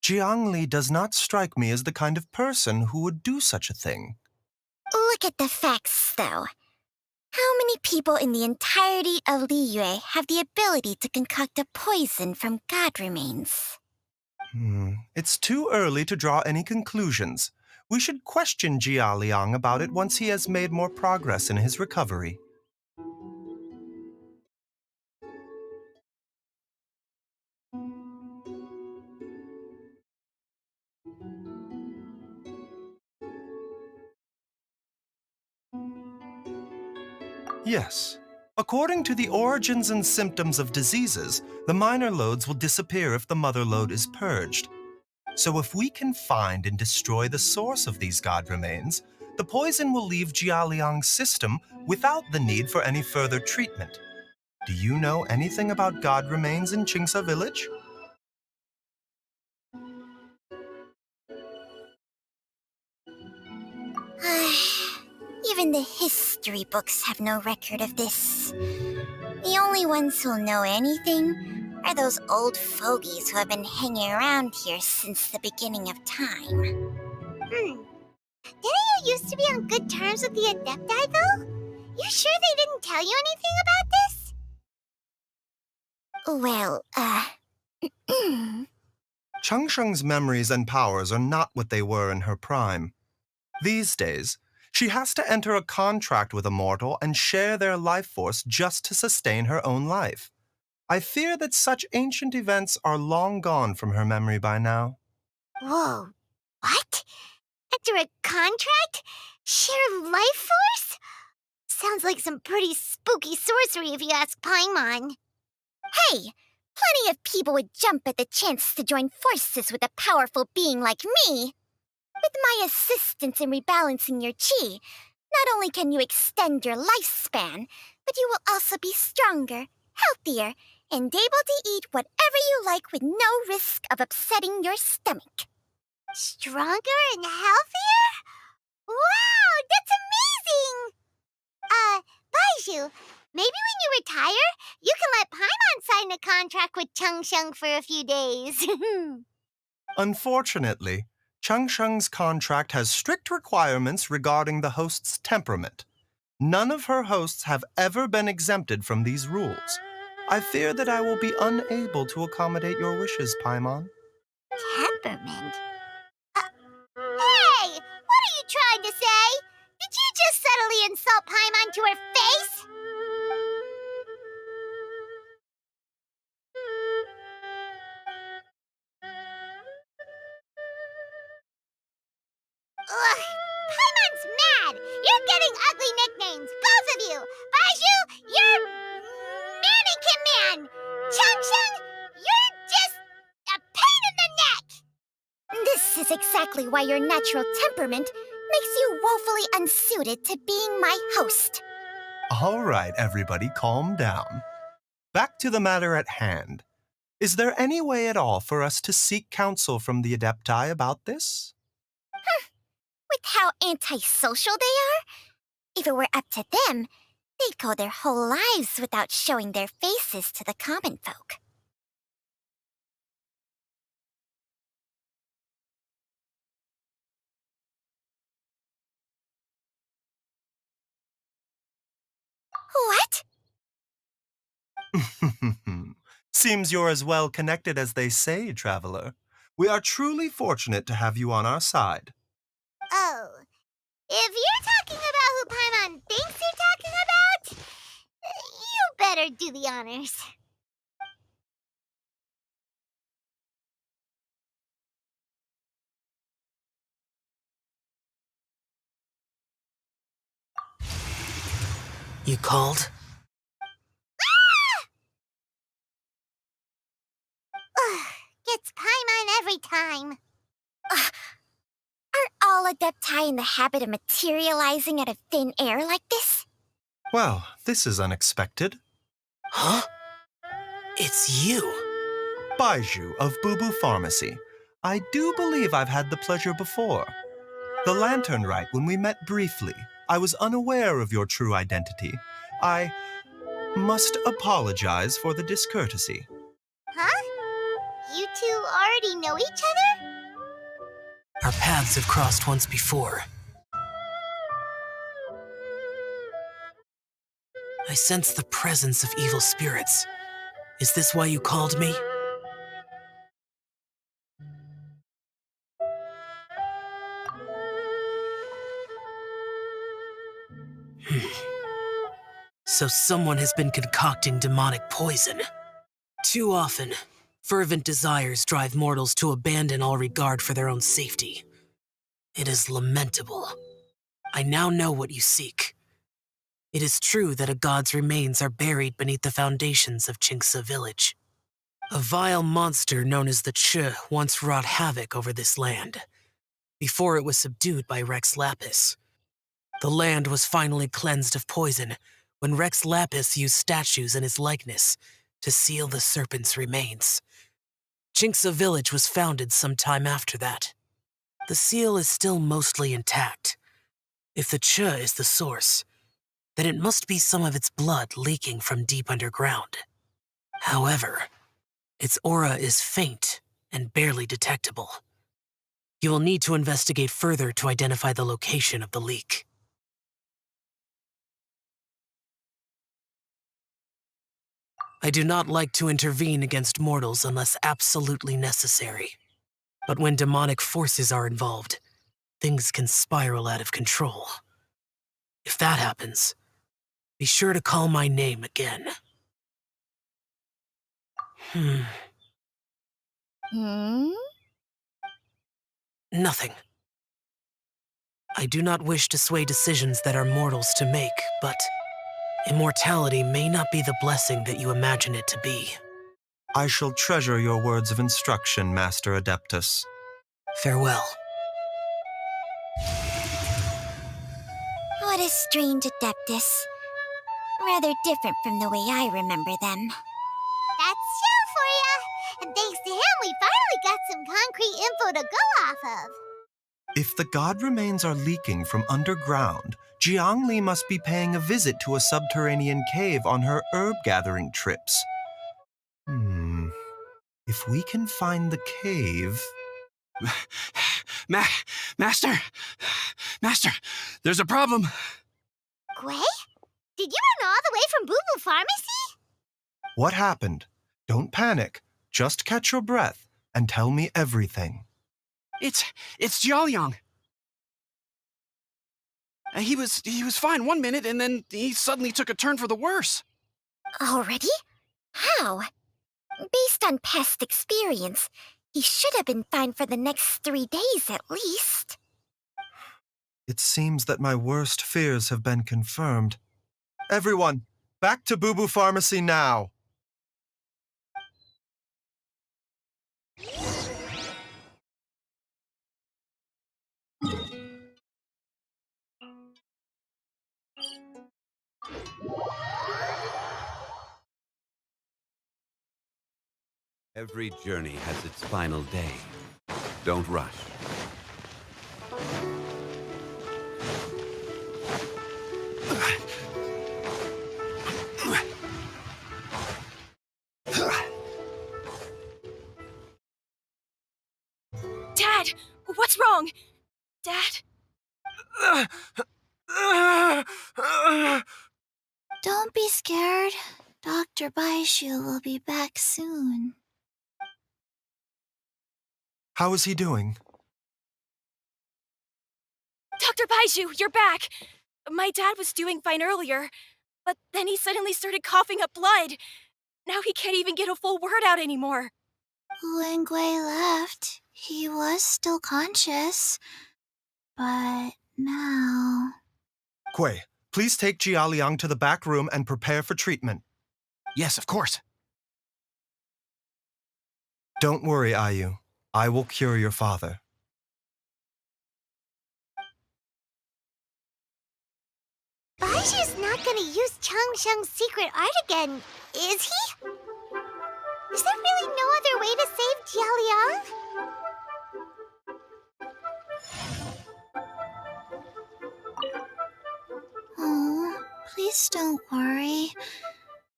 Jiang Li does not strike me as the kind of person who would do such a thing. Look at the facts, though. How many people in the entirety of Liyue have the ability to concoct a poison from god remains? It's too early to draw any conclusions. We should question Jia Liang about it once he has made more progress in his recovery. Yes. According to the origins and symptoms of diseases, the minor lodes will disappear if the mother lode is purged. So if we can find and destroy the source of these god remains, the poison will leave Jialiang's system without the need for any further treatment. Do you know anything about god remains in Qingsa village? Even the history books have no record of this. The only ones who'll know anything are those old fogies who have been hanging around here since the beginning of time. Didn't you used to be on good terms with the Adepti, though? You sure they didn't tell you anything about this? Well, Changsheng's memories and powers are not what they were in her prime. These days, she has to enter a contract with a mortal and share their life force just to sustain her own life. I fear that such ancient events are long gone from her memory by now. Whoa, what? Enter a contract? Share life force? Sounds like some pretty spooky sorcery if you ask Paimon. Hey, plenty of people would jump at the chance to join forces with a powerful being like me. With my assistance in rebalancing your chi, not only can you extend your lifespan, but you will also be stronger, healthier, and able to eat whatever you like with no risk of upsetting your stomach. Stronger and healthier? Wow, that's amazing! Baizhu, maybe when you retire, you can let Paimon sign a contract with Changsheng for a few days. Unfortunately, Changsheng's contract has strict requirements regarding the host's temperament. None of her hosts have ever been exempted from these rules. I fear that I will be unable to accommodate your wishes, Paimon. Temperament? Hey! What are you trying to say? Did you just subtly insult Paimon to her face? Ugh! Paimon's mad! You're getting ugly nicknames, both of you! Baizhu, you're... Mannequin Man! Changsheng, you're just... a pain in the neck! This is exactly why your natural temperament makes you woefully unsuited to being my host. All right, everybody, calm down. Back to the matter at hand. Is there any way at all for us to seek counsel from the Adepti about this? With how antisocial they are? If it were up to them, they'd go their whole lives without showing their faces to the common folk. What? Seems you're as well connected as they say, traveler. We are truly fortunate to have you on our side. Oh, if you're talking about who Paimon thinks you're talking about, you better do the honors. You called? Gets Paimon every time. Are all Adepti in the habit of materializing out of thin air like this? Well, this is unexpected. Huh? It's you. Baizhu of Bubu Pharmacy. I do believe I've had the pleasure before. The lantern rite when we met briefly. I was unaware of your true identity. I must apologize for the discourtesy. Huh? You two already know each other? Our paths have crossed once before. I sense the presence of evil spirits. Is this why you called me? So someone has been concocting demonic poison. Too often, fervent desires drive mortals to abandon all regard for their own safety. It is lamentable. I now know what you seek. It is true that a god's remains are buried beneath the foundations of Qingce village. A vile monster known as the Che once wrought havoc over this land, before it was subdued by Rex Lapis. The land was finally cleansed of poison when Rex Lapis used statues in his likeness to seal the serpent's remains. Qingce village was founded some time after that. The seal is still mostly intact. If the Che is the source, then it must be some of its blood leaking from deep underground. However, its aura is faint and barely detectable. You will need to investigate further to identify the location of the leak. I do not like to intervene against mortals unless absolutely necessary. But when demonic forces are involved, things can spiral out of control. If that happens, be sure to call my name again. Nothing. I do not wish to sway decisions that are mortals to make, but immortality may not be the blessing that you imagine it to be. I shall treasure your words of instruction, Master Adeptus. Farewell. What a strange Adeptus. Rather different from the way I remember them. That's Shell for ya! And thanks to him, we finally got some concrete info to go off of. If the god remains are leaking from underground, Jiangli must be paying a visit to a subterranean cave on her herb-gathering trips. If we can find the cave... Master! Master, there's a problem. Gwei? Did you run all the way from Boo Boo Pharmacy? What happened? Don't panic. Just catch your breath and tell me everything. It's Jiaoyang. He was fine one minute, and then he suddenly took a turn for the worse. Already? How? Based on past experience, he should have been fine for the next 3 days at least. It seems that my worst fears have been confirmed. Everyone, back to Boo Boo Pharmacy now! Every journey has its final day. Don't rush. Dad! What's wrong? Dad? Don't be scared. Dr. Baizhu will be back soon. How is he doing? Dr. Baizhu, you're back! My dad was doing fine earlier, but then he suddenly started coughing up blood. Now he can't even get a full word out anymore. When Gui left, he was still conscious. But now... Gui, please take Jia Liang to the back room and prepare for treatment. Yes, of course. Don't worry, Ayu. I will cure your father. Baiju's not gonna use Changsheng's secret art again, is he? Is there really no other way to save Jialiang? Oh, please don't worry.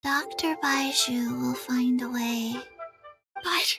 Dr. Baizhu will find a way. But...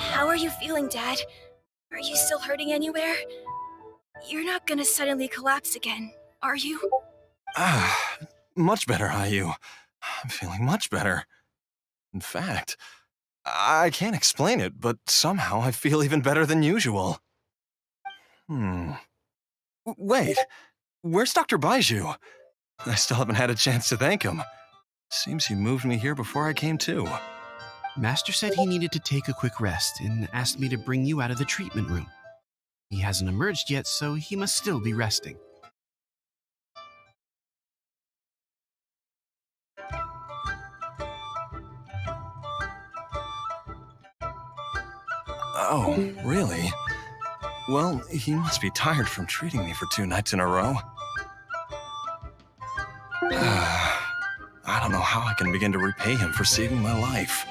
How are you feeling, Dad? Are you still hurting anywhere? You're not gonna suddenly collapse again, are you? Much better, Ayu. I'm feeling much better. In fact, I can't explain it, but somehow I feel even better than usual. Wait, where's Dr. Baizhu? I still haven't had a chance to thank him. Seems he moved me here before I came to. Master said he needed to take a quick rest and asked me to bring you out of the treatment room. He hasn't emerged yet, so he must still be resting. Oh, really? Well, he must be tired from treating me for 2 nights in a row. I don't know how I can begin to repay him for saving my life.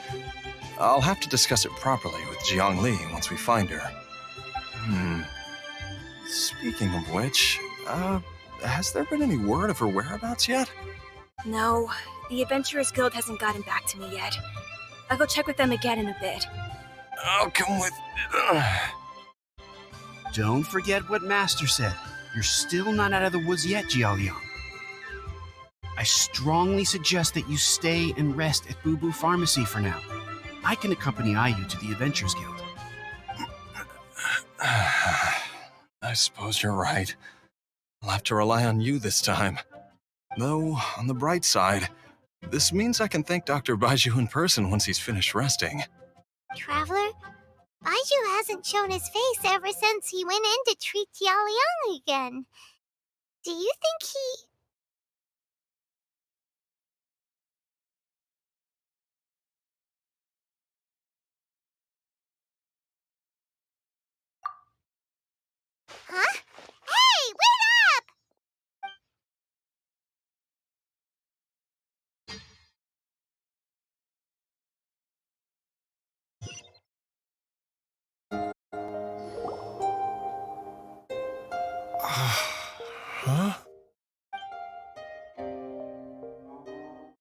I'll have to discuss it properly with Jiang Li once we find her. Speaking of which, has there been any word of her whereabouts yet? No, the Adventurers Guild hasn't gotten back to me yet. I'll go check with them again in a bit. I'll come with... Don't forget what Master said. You're still not out of the woods yet, Jiao Liang. I strongly suggest that you stay and rest at Boo Boo Pharmacy for now. I can accompany Ayu to the Adventures Guild. I suppose you're right. I'll have to rely on you this time. Though, on the bright side, this means I can thank Dr. Baizhu in person once he's finished resting. Traveler, Baizhu hasn't shown his face ever since he went in to treat Jialiang again. Do you think he... Huh? Hey, wait up! Huh?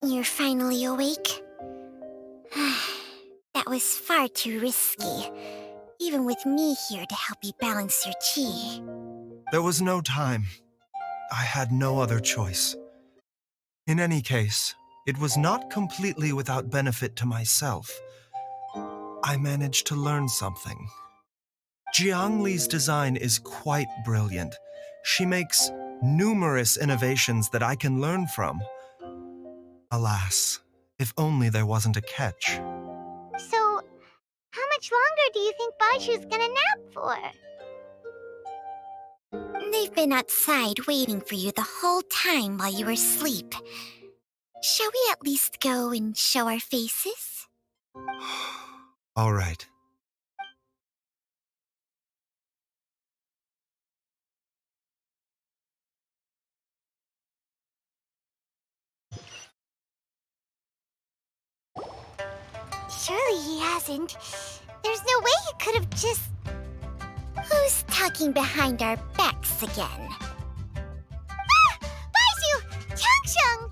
You're finally awake? That was far too risky, even with me here to help you balance your chi. There was no time. I had no other choice. In any case, it was not completely without benefit to myself. I managed to learn something. Jiang Li's design is quite brilliant. She makes numerous innovations that I can learn from. Alas, if only there wasn't a catch. So, how much longer do you think Baizhu's gonna nap for? They've been outside waiting for you the whole time while you were asleep. Shall we at least go and show our faces? All right. Surely he hasn't. There's no way he could have just... Who's talking behind our backs again? Ah! Baizhu! Changsheng!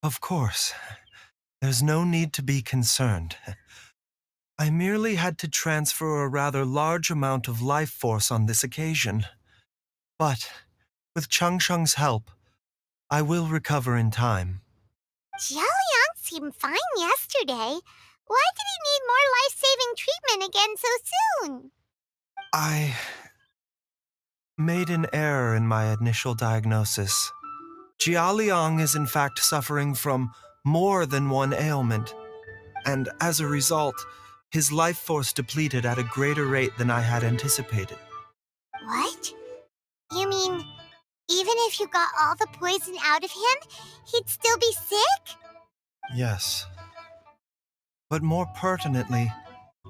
Of course. There's no need to be concerned. I merely had to transfer a rather large amount of life force on this occasion. But, with Changsheng's help, I will recover in time. Jialiang seemed fine yesterday. Why did he need more life-saving treatment again so soon? I made an error in my initial diagnosis. Jialiang is in fact suffering from more than one ailment, and as a result, his life force depleted at a greater rate than I had anticipated. What? You mean, even if you got all the poison out of him, he'd still be sick? Yes. But more pertinently,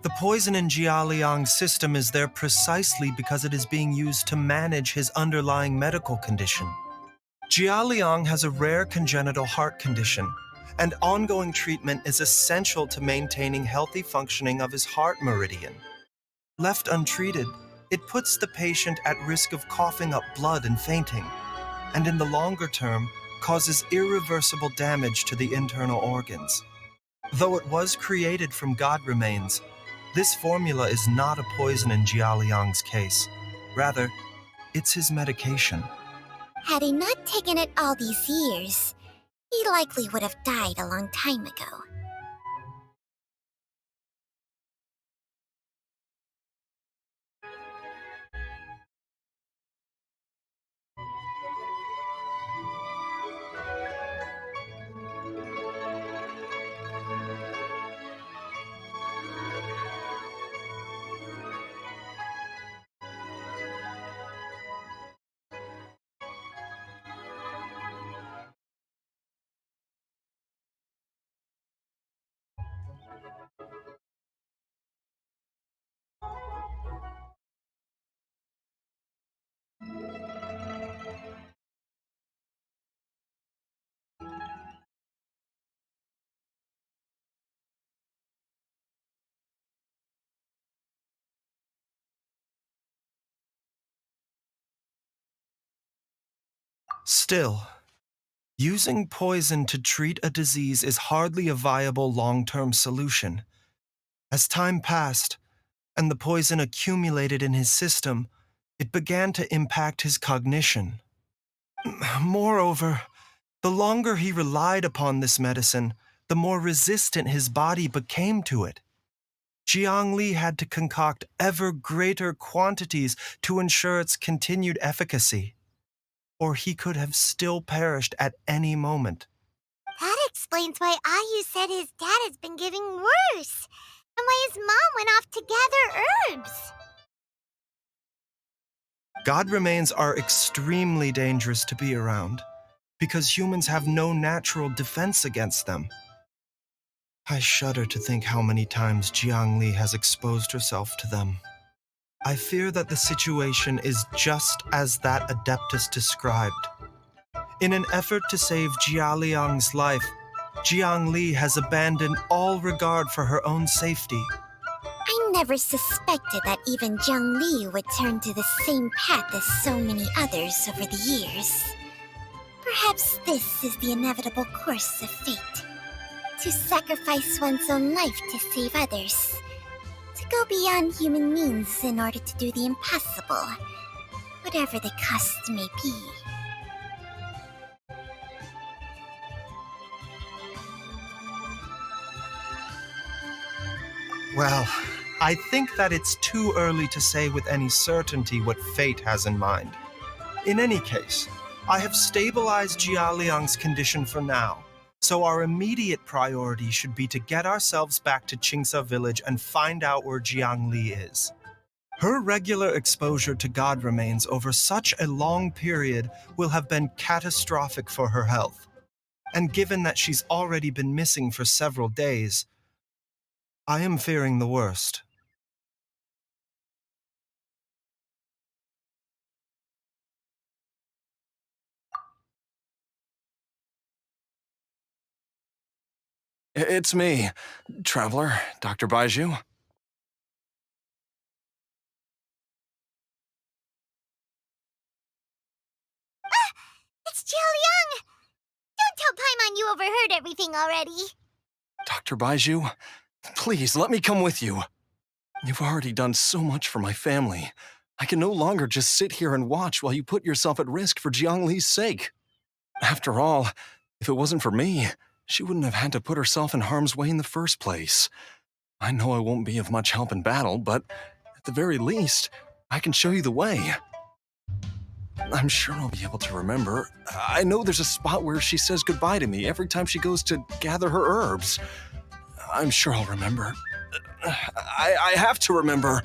the poison in Jialiang's system is there precisely because it is being used to manage his underlying medical condition. Jialiang has a rare congenital heart condition, and ongoing treatment is essential to maintaining healthy functioning of his heart meridian. Left untreated, it puts the patient at risk of coughing up blood and fainting, and in the longer term, causes irreversible damage to the internal organs. Though it was created from god remains, this formula is not a poison in Jialiang's case, Rather, it's his medication. Had he not taken it all these years, he likely would have died a long time ago. Still, using poison to treat a disease is hardly a viable long-term solution. As time passed, and the poison accumulated in his system, it began to impact his cognition. Moreover, the longer he relied upon this medicine, the more resistant his body became to it. Jiang Li had to concoct ever greater quantities to ensure its continued efficacy, or he could have still perished at any moment. That explains why Ayu said his dad has been getting worse, and why his mom went off to gather herbs. God remains are extremely dangerous to be around, because humans have no natural defense against them. I shudder to think how many times Jiang Li has exposed herself to them. I fear that the situation is just as that Adeptus described. In an effort to save Jia Liang's life, Jiang Li has abandoned all regard for her own safety. I never suspected that even Jiang Li would turn to the same path as so many others over the years. Perhaps this is the inevitable course of fate. To sacrifice one's own life to save others. To go beyond human means in order to do the impossible, whatever the cost may be. Well, I think that it's too early to say with any certainty what fate has in mind. In any case, I have stabilized Jia Liang's condition for now, so our immediate priority should be to get ourselves back to Qingsa village and find out where Jiang Li is. Her regular exposure to God remains over such a long period will have been catastrophic for her health. And given that she's already been missing for several days, I am fearing the worst. It's me, Traveler, Dr. Baizhu. It's Jiao Liang! Don't tell Paimon you overheard everything already. Dr. Baizhu, please let me come with you. You've already done so much for my family. I can no longer just sit here and watch while you put yourself at risk for Jiang Li's sake. After all, if it wasn't for me, she wouldn't have had to put herself in harm's way in the first place. I know I won't be of much help in battle, but at the very least, I can show you the way. I'm sure I'll be able to remember. I know there's a spot where she says goodbye to me every time she goes to gather her herbs. I'm sure I'll remember. I have to remember.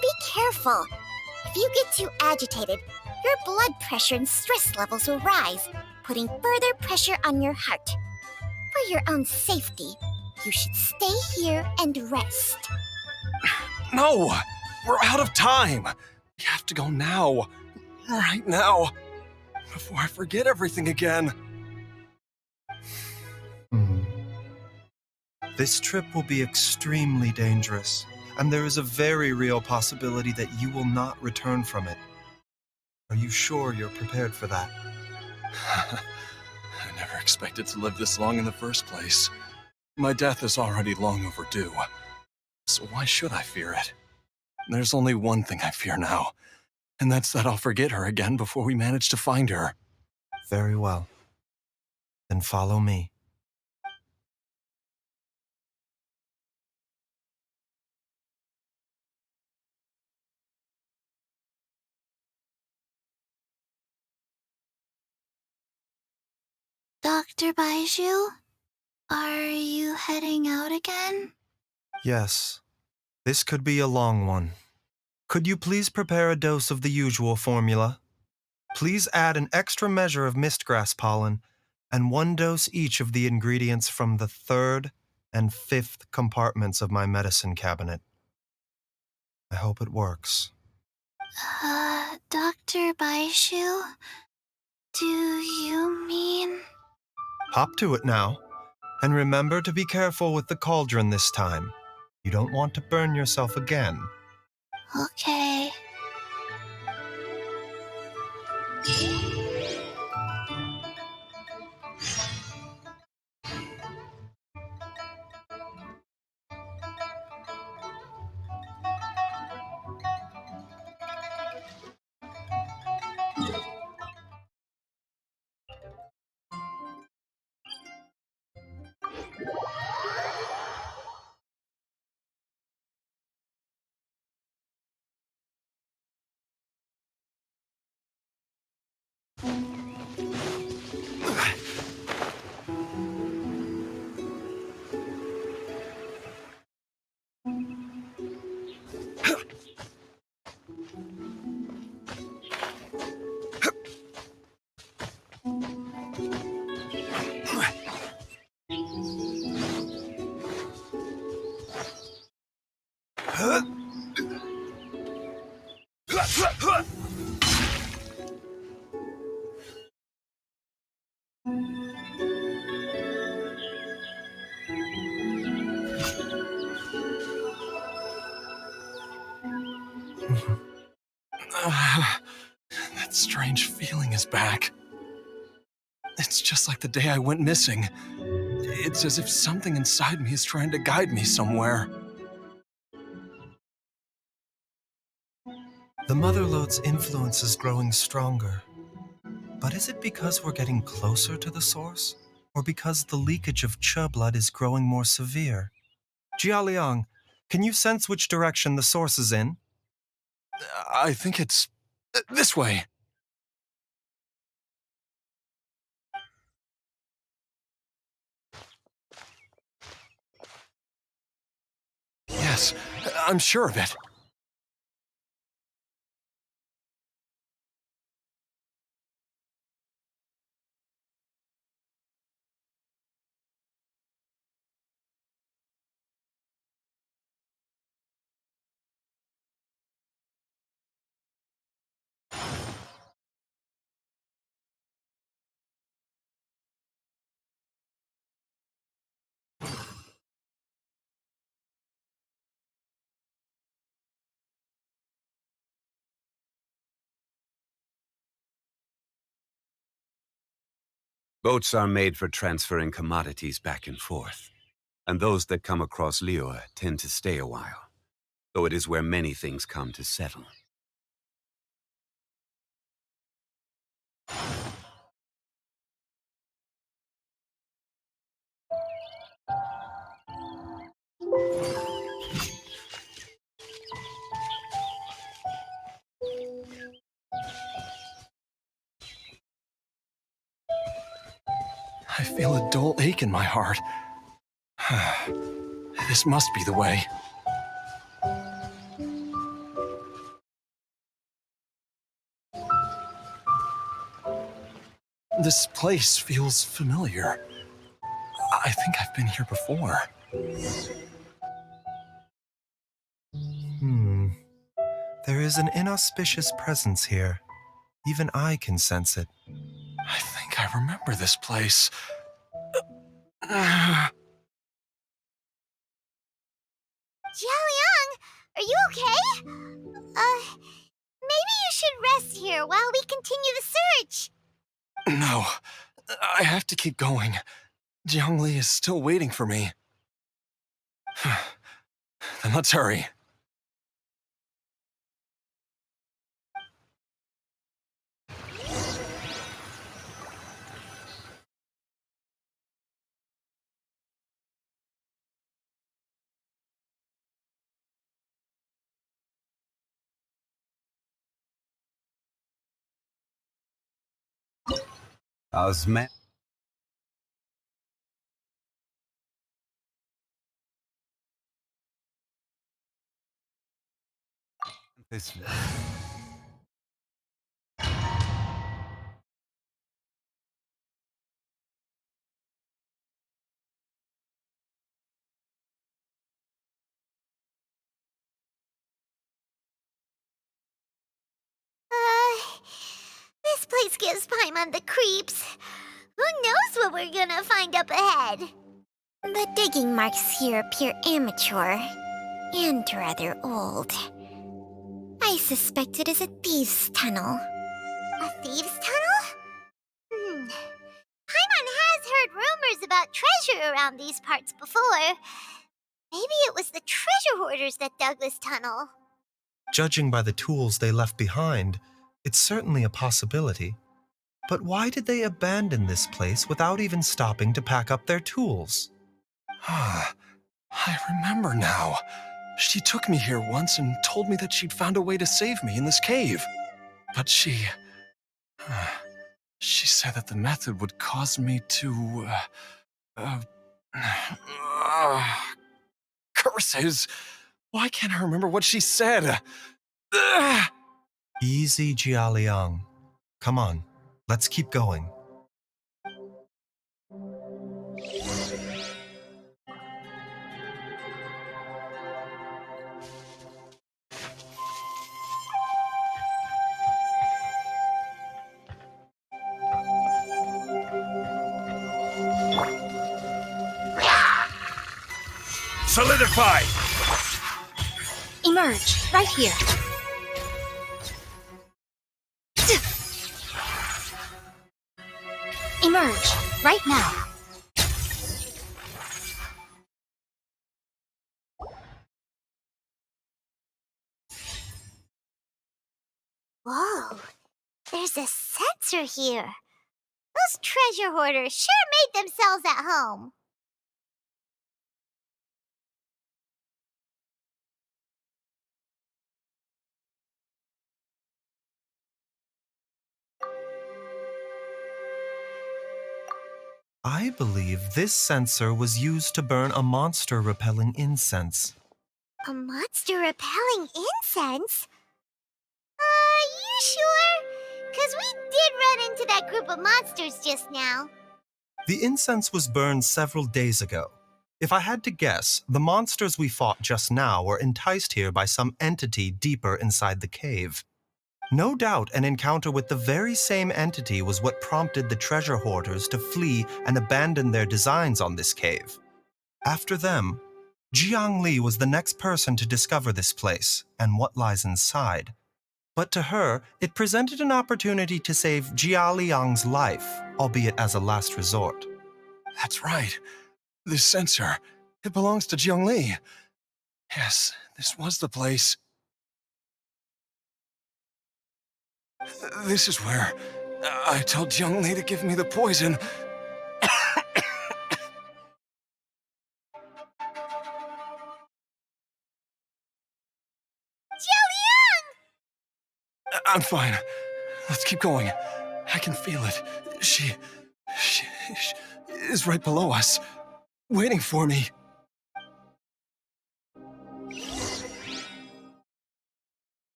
Be careful. If you get too agitated, your blood pressure and stress levels will rise, putting further pressure on your heart. For your own safety, you should stay here and rest. No! We're out of time! We have to go now. Right now. Before I forget everything again. This trip will be extremely dangerous, and there is a very real possibility that you will not return from it. Are you sure you're prepared for that? I never expected to live this long in the first place. My death is already long overdue, so why should I fear it? There's only one thing I fear now, and that's that I'll forget her again before we manage to find her. Very well. Then follow me. Dr. Baizhu, are you heading out again? Yes. This could be a long one. Could you please prepare a dose of the usual formula? Please add an extra measure of mistgrass pollen and 1 dose each of the ingredients from the 3rd and 5th compartments of my medicine cabinet. I hope it works. Dr. Baizhu? Do you mean... Hop to it now. And remember to be careful with the cauldron this time. You don't want to burn yourself again. Okay. That strange feeling is back. It's just like the day I went missing. It's as if something inside me is trying to guide me somewhere. The Motherlode's influence is growing stronger. But is it because we're getting closer to the source? Or because the leakage of Che blood is growing more severe? Jialiang, can you sense which direction the source is in? I think it's... this way. Yes, I'm sure of it. Boats are made for transferring commodities back and forth, and those that come across Liyue tend to stay a while, though it is where many things come to settle. I feel a dull ache in my heart. This must be the way. This place feels familiar. I think I've been here before. There is an inauspicious presence here. Even I can sense it. I think I remember this place. Jialiang, are you okay? Maybe you should rest here while we continue the search. No, I have to keep going. Jiangli is still waiting for me. Then let's hurry. Osman. This. This place gives Paimon the creeps. Who knows what we're gonna find up ahead? The digging marks here appear amateur and rather old. I suspect it is a thieves' tunnel. A thieves' tunnel? Paimon has heard rumors about treasure around these parts before. Maybe it was the treasure hoarders that dug this tunnel. Judging by the tools they left behind, it's certainly a possibility. But why did they abandon this place without even stopping to pack up their tools? I remember now. She took me here once and told me that she'd found a way to save me in this cave. But she said that the method would cause me to, curses! Why can't I remember what she said? Easy, Jialiang. Come on, let's keep going. Solidify! Emerge, right here. Emerge, right now. Whoa, there's a sensor here. Those treasure hoarders sure made themselves at home. I believe this sensor was used to burn a monster-repelling incense. A monster repelling incense? You sure? 'Cause we did run into that group of monsters just now. The incense was burned several days ago. If I had to guess, the monsters we fought just now were enticed here by some entity deeper inside the cave. No doubt an encounter with the very same entity was what prompted the treasure hoarders to flee and abandon their designs on this cave. After them, Jiang Li was the next person to discover this place and what lies inside. But to her, it presented an opportunity to save Jia Liang's life, albeit as a last resort. That's right. This sensor, it belongs to Jiangli. Yes, this was the place. This is where I told Jiangli to give me the poison. Jialiang! I'm fine. Let's keep going. I can feel it. She is right below us, waiting for me.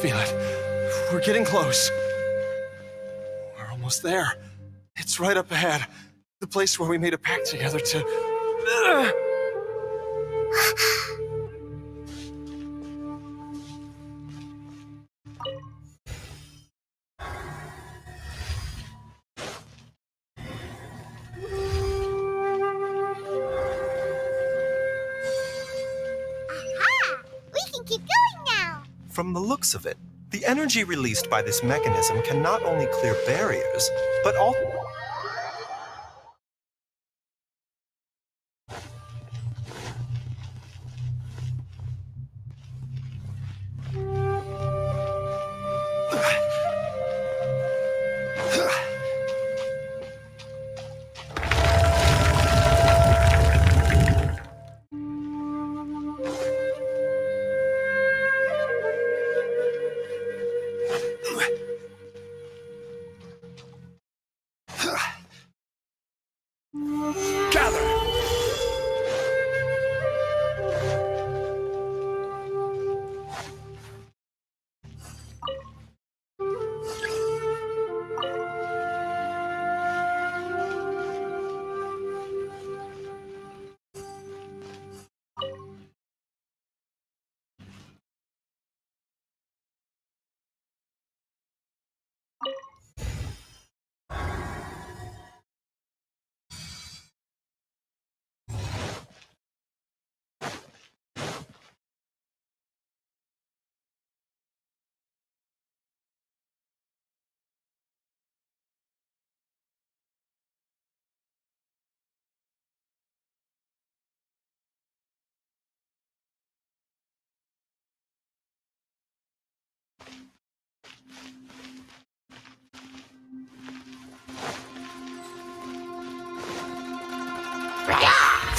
feel it. We're getting close. We're almost there. It's right up ahead. The place where we made a pact together to... Aha! We can keep going now. From the looks of it, the energy released by this mechanism can not only clear barriers, but also...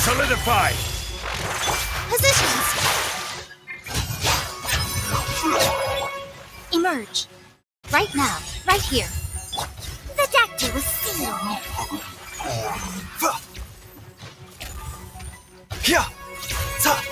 Solidify! Positions! Emerge. Right now. Right here. The doctor was sealed. Here! Ta!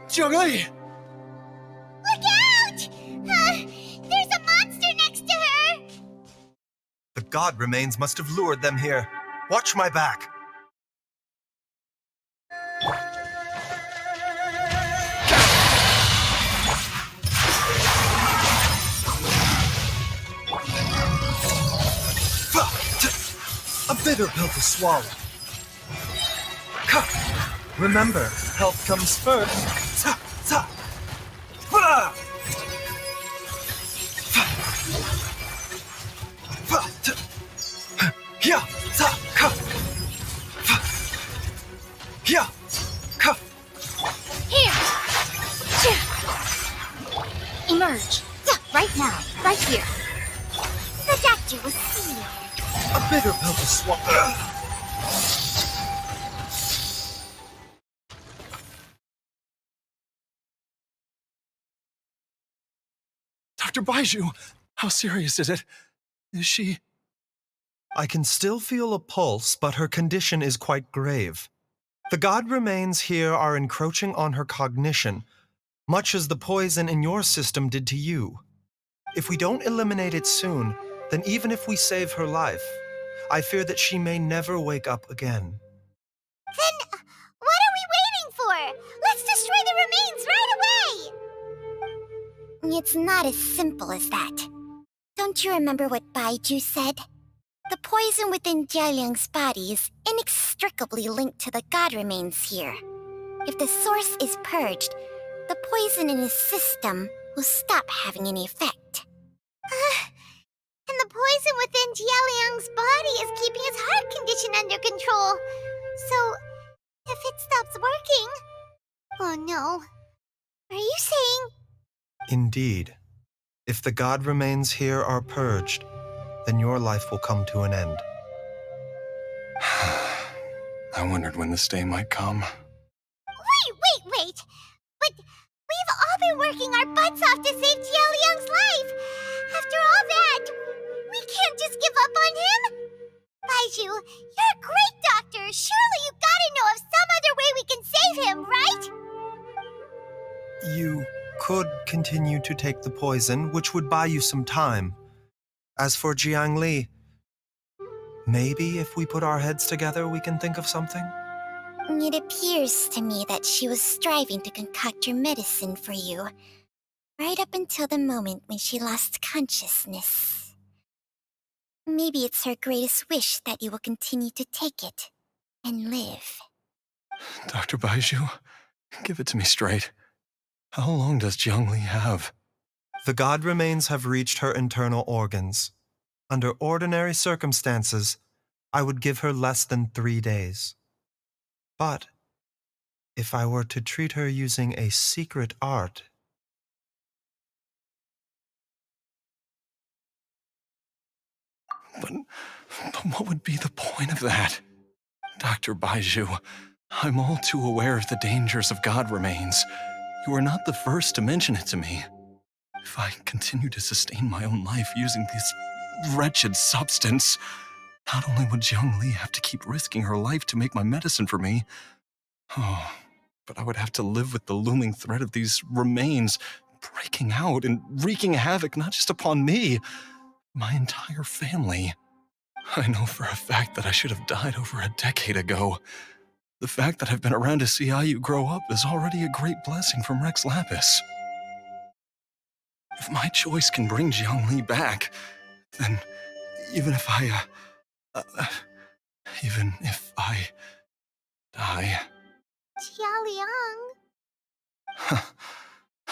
Jiangli! Look out! There's a monster next to her! The god remains must have lured them here. Watch my back. A bitter pill to swallow. Remember, health comes first. Here! Emerge. Right now. Right here. The doctor will see you. A bitter pill to swallow. Dr. Baizhu, how serious is it? Is she... I can still feel a pulse, but her condition is quite grave. The god remains here are encroaching on her cognition, much as the poison in your system did to you. If we don't eliminate it soon, then even if we save her life, I fear that she may never wake up again. Then what are we waiting for? Let's destroy the remains right away! It's not as simple as that. Don't you remember what Baizhu said? The poison within Jialiang's body is inextricably linked to the god remains here. If the source is purged, the poison in his system will stop having any effect. And the poison within Jialiang's body is keeping his heart condition under control. So, if it stops working... Oh no. Are you saying... Indeed. If the god remains here are purged, then your life will come to an end. I wondered when this day might come. Wait! But we've all been working our butts off to save Jialiang's life! After all that, we can't just give up on him! Baizhu, you're a great doctor! Surely you gotta know of some other way we can save him, right? You could continue to take the poison, which would buy you some time. As for Jiangli, maybe if we put our heads together, we can think of something? It appears to me that she was striving to concoct your medicine for you, right up until the moment when she lost consciousness. Maybe it's her greatest wish that you will continue to take it and live. Dr. Baizhu, give it to me straight. How long does Jiangli have? The god remains have reached her internal organs. Under ordinary circumstances, I would give her less than 3 days. But if I were to treat her using a secret art... But what would be the point of that? Dr. Baizhu, I'm all too aware of the dangers of god remains. You are not the first to mention it to me. If I continue to sustain my own life using this wretched substance, not only would Jiangli have to keep risking her life to make my medicine for me, but I would have to live with the looming threat of these remains breaking out and wreaking havoc not just upon me, my entire family. I know for a fact that I should have died over a decade ago. The fact that I've been around to see Ayu grow up is already a great blessing from Rex Lapis. If my choice can bring Jiangli back, then even if I die... Jialiang...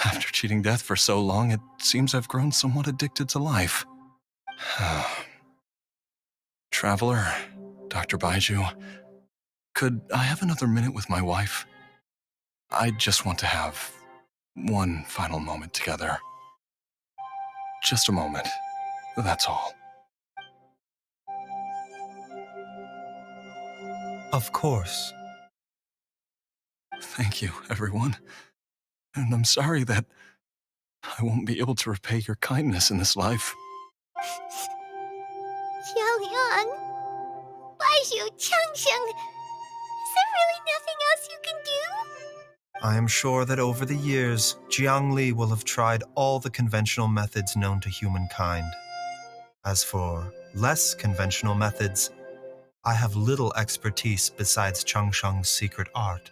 After cheating death for so long, it seems I've grown somewhat addicted to life. Traveler, Dr. Baizhu, could I have another minute with my wife? I just want to have one final moment together. Just a moment, that's all. Of course. Thank you, everyone. And I'm sorry that I won't be able to repay your kindness in this life. Jialiang... Baizhu, Changsheng... Is there really nothing else you can do? I am sure that over the years, Jiang Li will have tried all the conventional methods known to humankind. As for less conventional methods, I have little expertise besides Changsheng's secret art.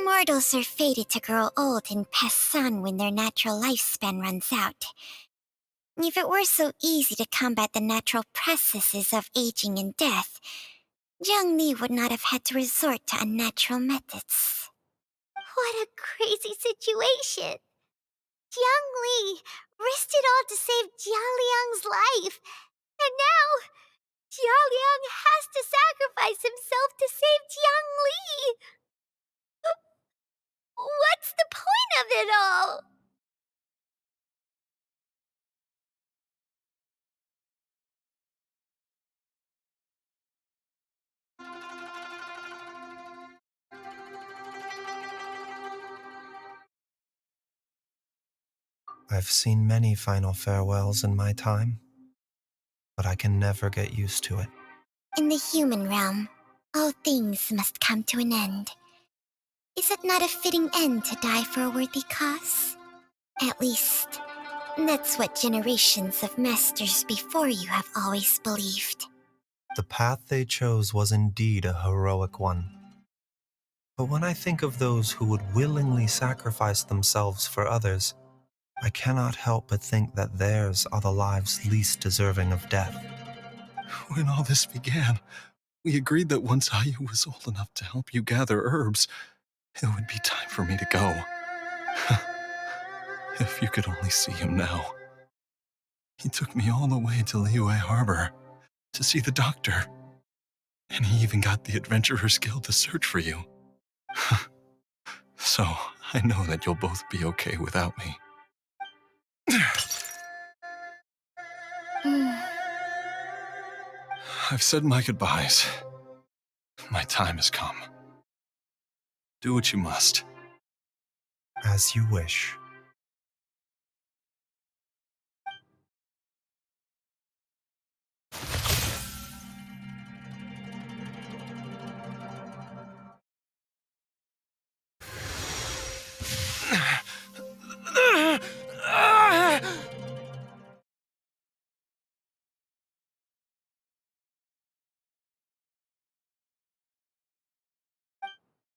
Mortals are fated to grow old and pass on when their natural lifespan runs out. If it were so easy to combat the natural processes of aging and death, Jiang Li would not have had to resort to unnatural methods. What a crazy situation! Jiang Li risked it all to save Jia Liang's life, and now Jia Liang has to sacrifice himself to save Jiang Li! What's the point of it all? I've seen many final farewells in my time, but I can never get used to it. In the human realm, all things must come to an end. Is it not a fitting end to die for a worthy cause? At least, that's what generations of masters before you have always believed. The path they chose was indeed a heroic one. But when I think of those who would willingly sacrifice themselves for others, I cannot help but think that theirs are the lives least deserving of death. When all this began, we agreed that once Ayu was old enough to help you gather herbs, it would be time for me to go. If you could only see him now. He took me all the way to Liyue Harbor to see the doctor. And he even got the Adventurers Guild to search for you. So, I know that you'll both be okay without me. I've said my goodbyes. My time has come. Do what you must. As you wish.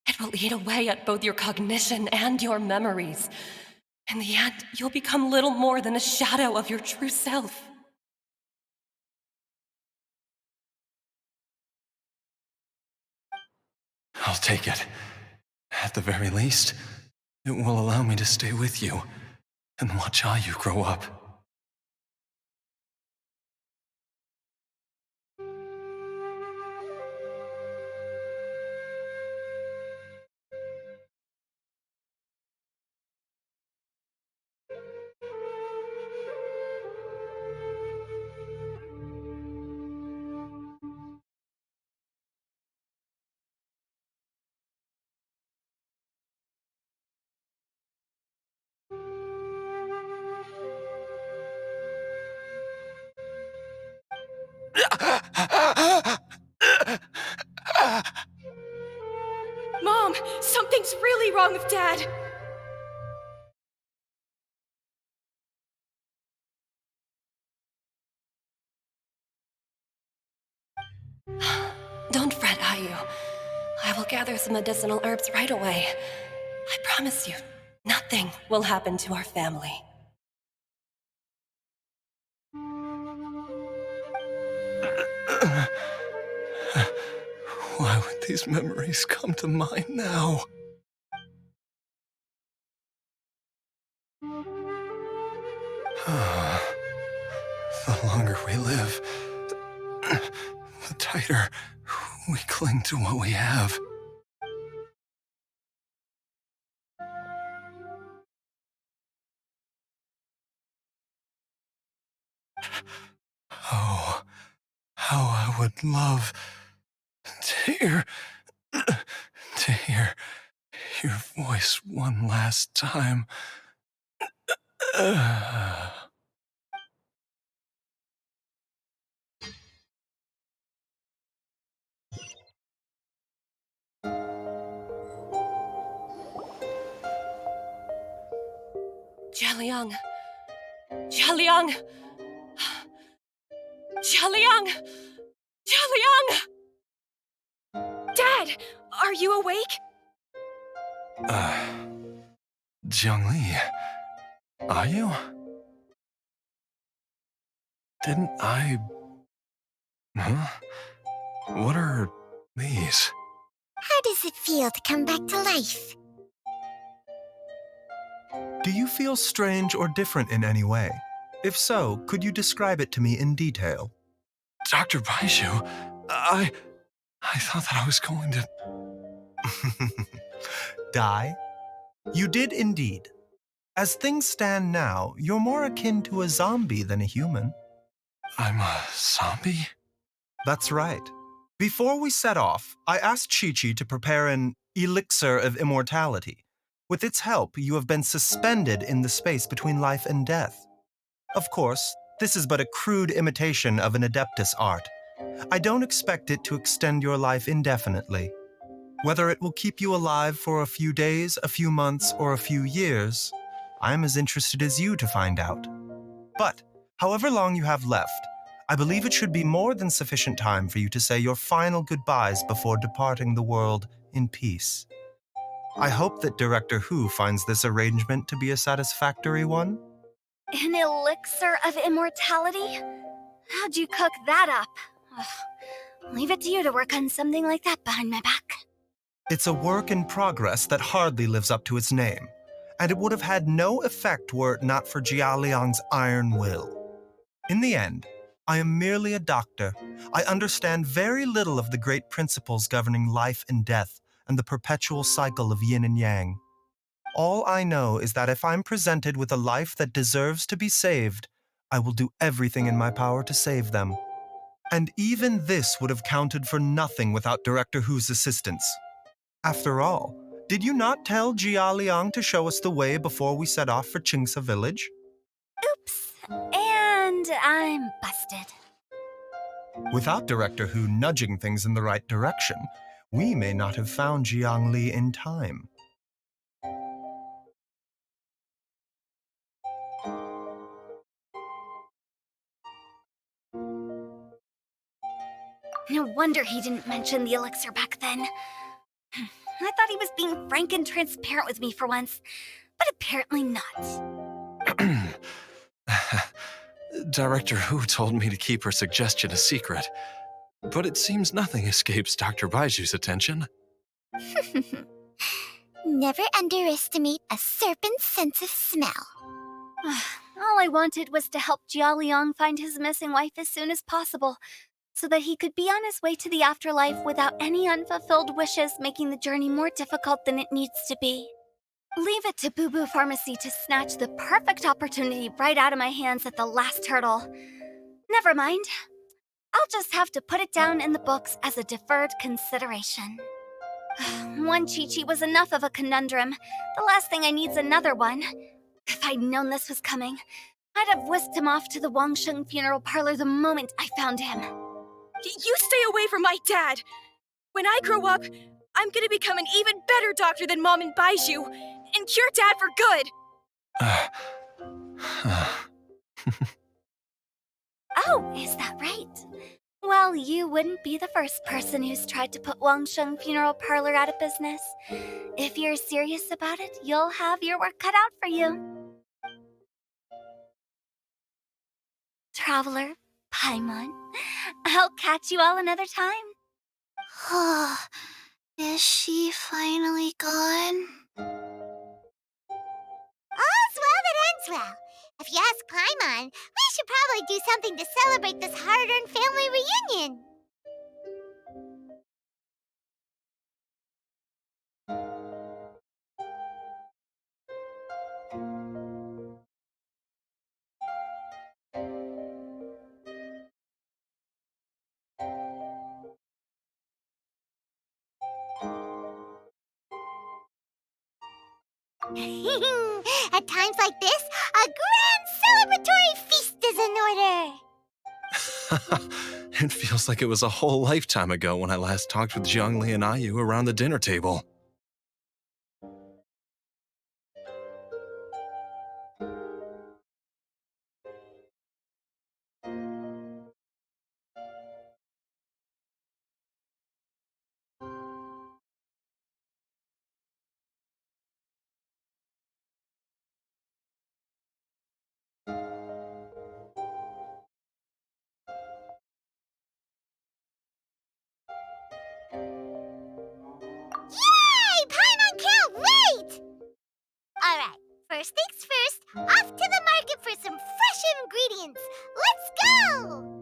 It will eat away at both your cognition and your memories. In the end, you'll become little more than a shadow of your true self. I'll take it. At the very least, it will allow me to stay with you and watch Ayu grow up. Mom, something's really wrong with Dad. Don't fret, Ayu. I will gather some medicinal herbs right away. I promise you, nothing will happen to our family. Why would these memories come to mind now? The longer we live, the tighter we cling to what we have. Oh, how I would love to hear your voice one last time. Jialiang. Jialiang! Jialiang! Jialiang! Dad, are you awake? Jiangli, are you? Didn't I... Huh? What are these? How does it feel to come back to life? Do you feel strange or different in any way? If so, could you describe it to me in detail? Dr. Baizhu, I thought that I was going to... Die? You did indeed. As things stand now, you're more akin to a zombie than a human. I'm a zombie? That's right. Before we set off, I asked Chi-Chi to prepare an elixir of immortality. With its help, you have been suspended in the space between life and death. Of course, this is but a crude imitation of an Adeptus art. I don't expect it to extend your life indefinitely. Whether it will keep you alive for a few days, a few months, or a few years, I'm as interested as you to find out. But, however long you have left, I believe it should be more than sufficient time for you to say your final goodbyes before departing the world in peace. I hope that Director Hu finds this arrangement to be a satisfactory one. An elixir of immortality? How'd you cook that up? Ugh. Leave it to you to work on something like that behind my back. It's a work in progress that hardly lives up to its name, and it would have had no effect were it not for Jialiang's iron will. In the end, I am merely a doctor. I understand very little of the great principles governing life and death and the perpetual cycle of yin and yang. All I know is that if I'm presented with a life that deserves to be saved, I will do everything in my power to save them. And even this would have counted for nothing without Director Hu's assistance. After all, did you not tell Jia Liang to show us the way before we set off for Qingsa village? Oops. And I'm busted. Without Director Hu nudging things in the right direction, we may not have found Jiang Li in time. No wonder he didn't mention the elixir back then. I thought he was being frank and transparent with me for once, but apparently not. Director Hu told me to keep her suggestion a secret, but it seems nothing escapes Dr. Baiju's attention. Never underestimate a serpent's sense of smell. All I wanted was to help Jialiang find his missing wife as soon as possible, so that he could be on his way to the afterlife without any unfulfilled wishes making the journey more difficult than it needs to be. Leave it to Boo Boo Pharmacy to snatch the perfect opportunity right out of my hands at the last hurdle. Never mind. I'll just have to put it down in the books as a deferred consideration. One Chi-Chi was enough of a conundrum. The last thing I need's another one. If I'd known this was coming, I'd have whisked him off to the Wangsheng funeral parlor the moment I found him. You stay away from my dad! When I grow up, I'm gonna become an even better doctor than Mom and Baizhu, and cure Dad for good! Oh, is that right? Well, you wouldn't be the first person who's tried to put Wangsheng Funeral Parlor out of business. If you're serious about it, you'll have your work cut out for you. Traveler, Paimon, I'll catch you all another time. Oh, is she finally gone? All's well that ends well. If you ask Paimon, we should probably do something to celebrate this hard-earned family reunion. At times like this, a grand celebratory feast is in order. It feels like it was a whole lifetime ago when I last talked with Jiangli and Ayu around the dinner table. First things first, off to the market for some fresh ingredients. Let's go!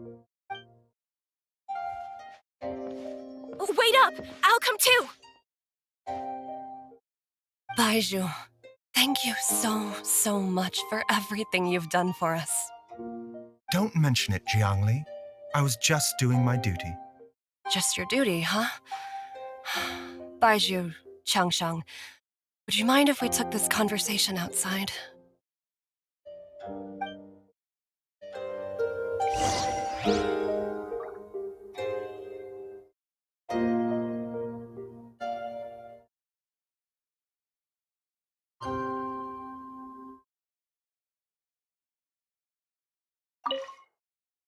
Wait up! I'll come too! Baizhu, thank you so much for everything you've done for us. Don't mention it, Jiangli. I was just doing my duty. Just your duty, huh? Baizhu, Changsheng, would you mind if we took this conversation outside?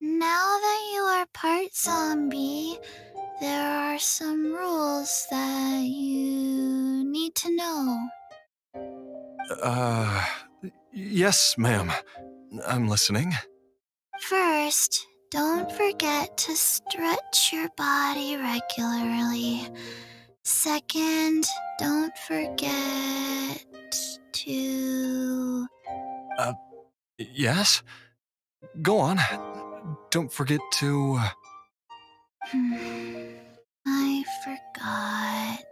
Now that you are part zombie, there are some rules that you need to know. Yes, ma'am. I'm listening. First, don't forget to stretch your body regularly. Second, don't forget to... Yes? Go on. Don't forget to... I forgot.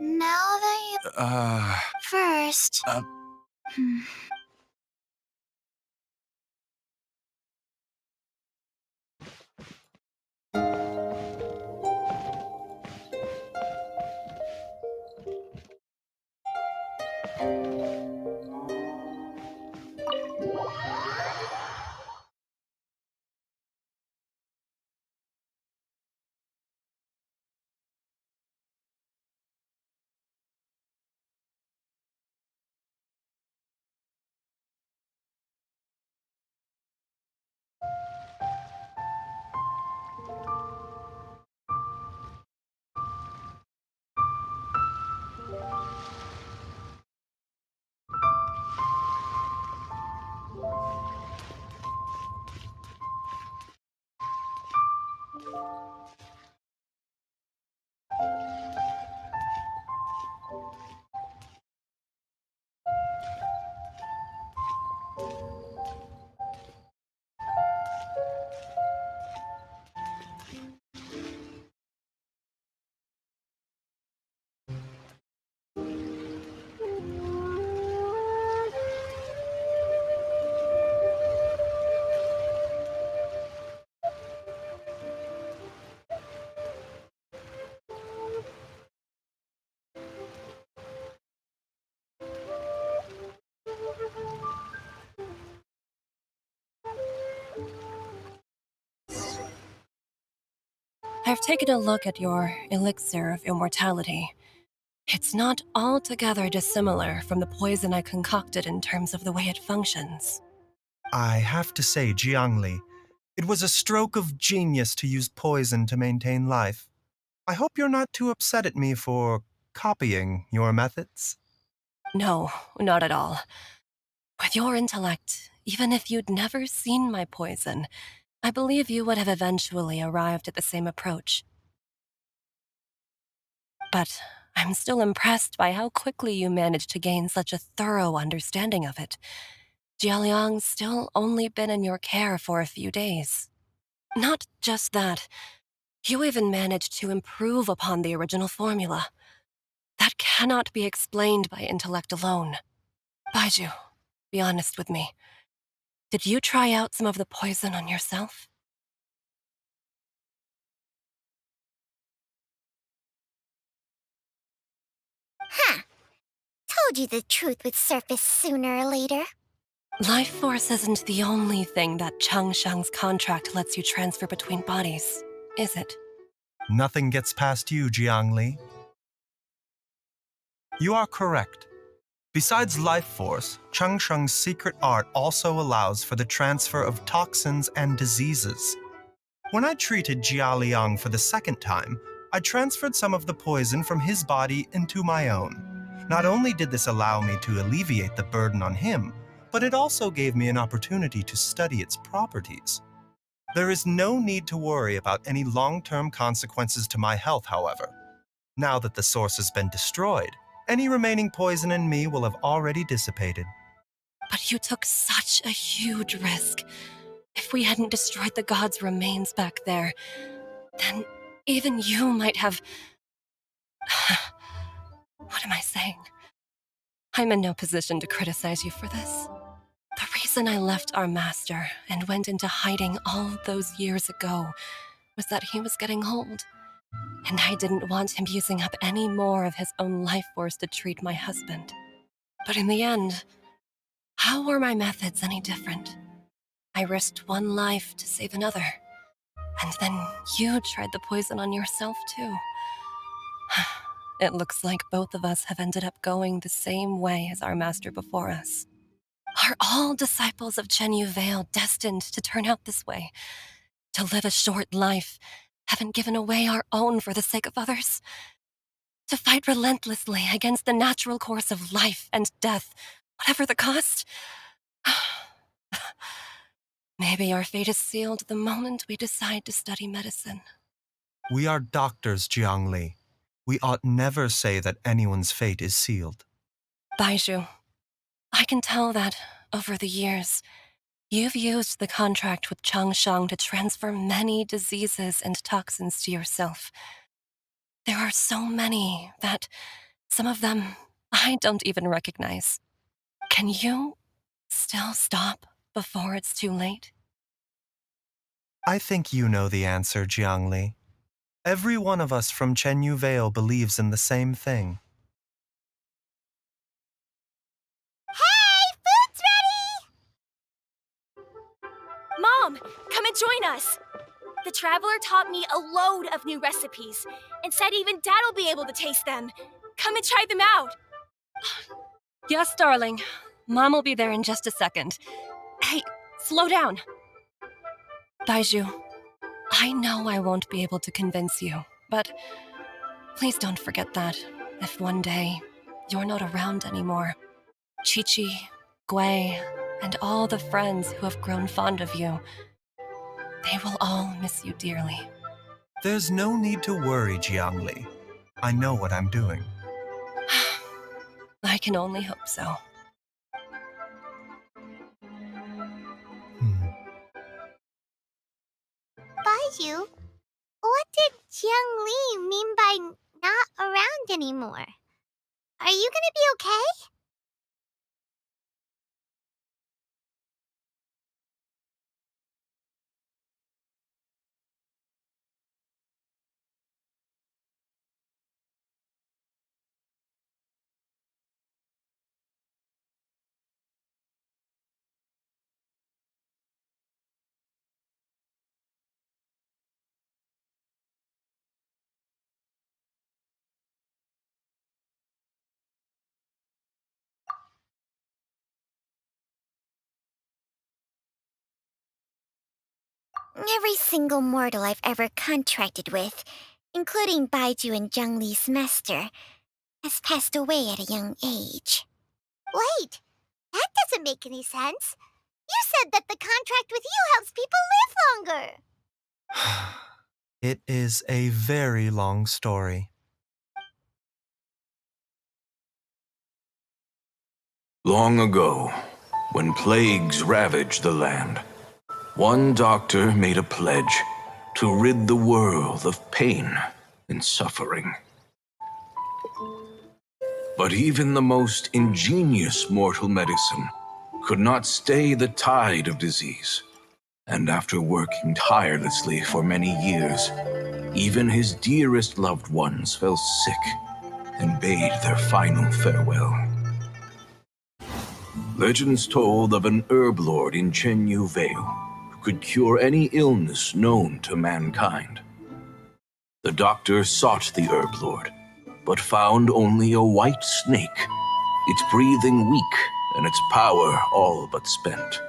Now that you... First... I've taken a look at your elixir of immortality. It's not altogether dissimilar from the poison I concocted in terms of the way it functions. I have to say, Jiangli, it was a stroke of genius to use poison to maintain life. I hope you're not too upset at me for copying your methods. No, not at all. With your intellect, even if you'd never seen my poison, I believe you would have eventually arrived at the same approach. But I'm still impressed by how quickly you managed to gain such a thorough understanding of it. Jialiang's still only been in your care for a few days. Not just that, you even managed to improve upon the original formula. That cannot be explained by intellect alone. Baizhu, be honest with me. Did you try out some of the poison on yourself? Huh. Told you the truth would surface sooner or later. Life force isn't the only thing that Changsheng's contract lets you transfer between bodies, is it? Nothing gets past you, Jiangli. You are correct. Besides life force, Changsheng's secret art also allows for the transfer of toxins and diseases. When I treated Jia Liang for the second time, I transferred some of the poison from his body into my own. Not only did this allow me to alleviate the burden on him, but it also gave me an opportunity to study its properties. There is no need to worry about any long-term consequences to my health, however. Now that the source has been destroyed, any remaining poison in me will have already dissipated. But you took such a huge risk. If we hadn't destroyed the god's remains back there, then even you might have... What am I saying? I'm in no position to criticize you for this. The reason I left our master and went into hiding all those years ago was that he was getting old, and I didn't want him using up any more of his own life force to treat my husband. But in the end, how were my methods any different? I risked one life to save another, and then you tried the poison on yourself too. It looks like both of us have ended up going the same way as our master before us. Are all disciples of Chenyu Vale destined to turn out this way? To live a short life, having given away our own for the sake of others? To fight relentlessly against the natural course of life and death, whatever the cost? Maybe our fate is sealed the moment we decide to study medicine. We are doctors, Jiangli. We ought never say that anyone's fate is sealed. Baizhu, I can tell that, over the years, you've used the contract with Changshan to transfer many diseases and toxins to yourself. There are so many that, some of them, I don't even recognize. Can you still stop before it's too late? I think you know the answer, Jiangli. Every one of us from Chenyu Vale believes in the same thing. Hey, food's ready! Mom, come and join us! The Traveler taught me a load of new recipes and said even Dad'll be able to taste them. Come and try them out! Yes, darling. Mom will be there in just a second. Hey, slow down! Baizhu, I know I won't be able to convince you, but please don't forget that if one day you're not around anymore, Chi-Chi, Gui, and all the friends who have grown fond of you, they will all miss you dearly. There's no need to worry, Jiangli. I know what I'm doing. I can only hope so. Baizhu, what did Jiang Li mean by not around anymore? Are you gonna be okay? Every single mortal I've ever contracted with, including Baizhu and Jiang Li's master, has passed away at a young age. Wait, that doesn't make any sense. You said that the contract with you helps people live longer. It is a very long story. Long ago, when plagues ravaged the land, one doctor made a pledge to rid the world of pain and suffering. But even the most ingenious mortal medicine could not stay the tide of disease. And after working tirelessly for many years, even his dearest loved ones fell sick and bade their final farewell. Legends told of an herb lord in Chenyu Vale who could cure any illness known to mankind. The doctor sought the herb lord, but found only a white snake, its breathing weak and its power all but spent.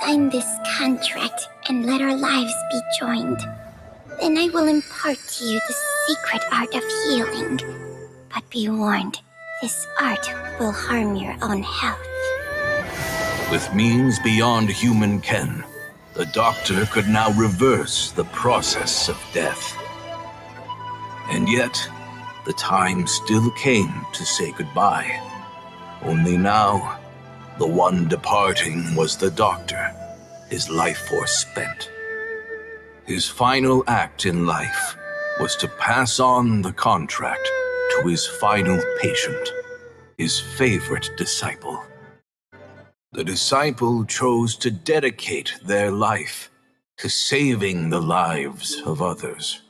Sign this contract and let our lives be joined. Then I will impart to you the secret art of healing. But be warned, this art will harm your own health. With means beyond human ken, the doctor could now reverse the process of death. And yet, the time still came to say goodbye. Only now, the one departing was the doctor, his life force spent. His final act in life was to pass on the contract to his final patient, his favorite disciple. The disciple chose to dedicate their life to saving the lives of others.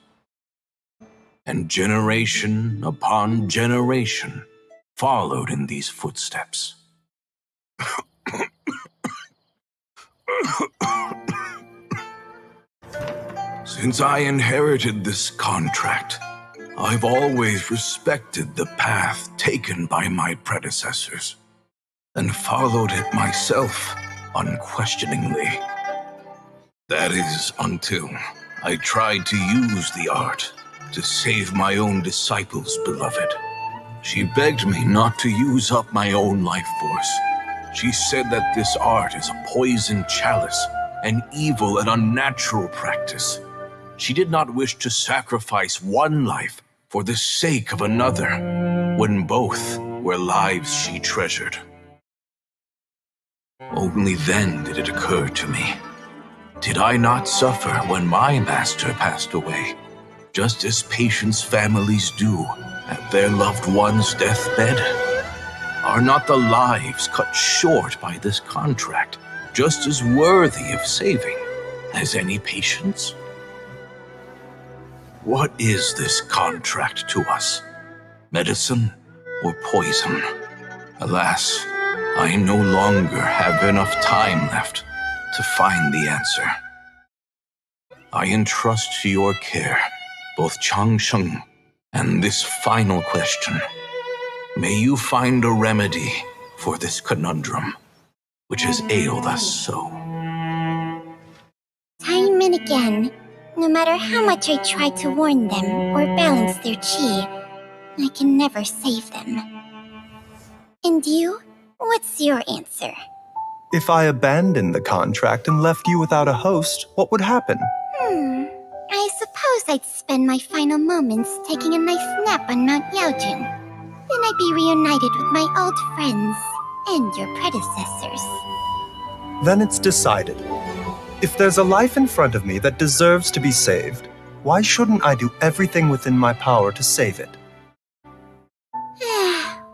And generation upon generation followed in these footsteps. Since I inherited this contract, I've always respected the path taken by my predecessors and followed it myself unquestioningly. That is until I tried to use the art to save my own disciple's beloved. She begged me not to use up my own life force. She said that this art is a poison chalice, an evil and unnatural practice. She did not wish to sacrifice one life for the sake of another, when both were lives she treasured. Only then did it occur to me. Did I not suffer when my master passed away, just as patients' families do at their loved one's deathbed? Are not the lives cut short by this contract just as worthy of saving as any patient's? What is this contract to us? Medicine or poison? Alas, I no longer have enough time left to find the answer. I entrust to your care both Changsheng and this final question. May you find a remedy for this conundrum, which has ailed us so. Time and again, no matter how much I try to warn them or balance their chi, I can never save them. And you? What's your answer? If I abandoned the contract and left you without a host, what would happen? I suppose I'd spend my final moments taking a nice nap on Mount Yaojun. Then I'd be reunited with my old friends and your predecessors. Then it's decided. If there's a life in front of me that deserves to be saved, why shouldn't I do everything within my power to save it?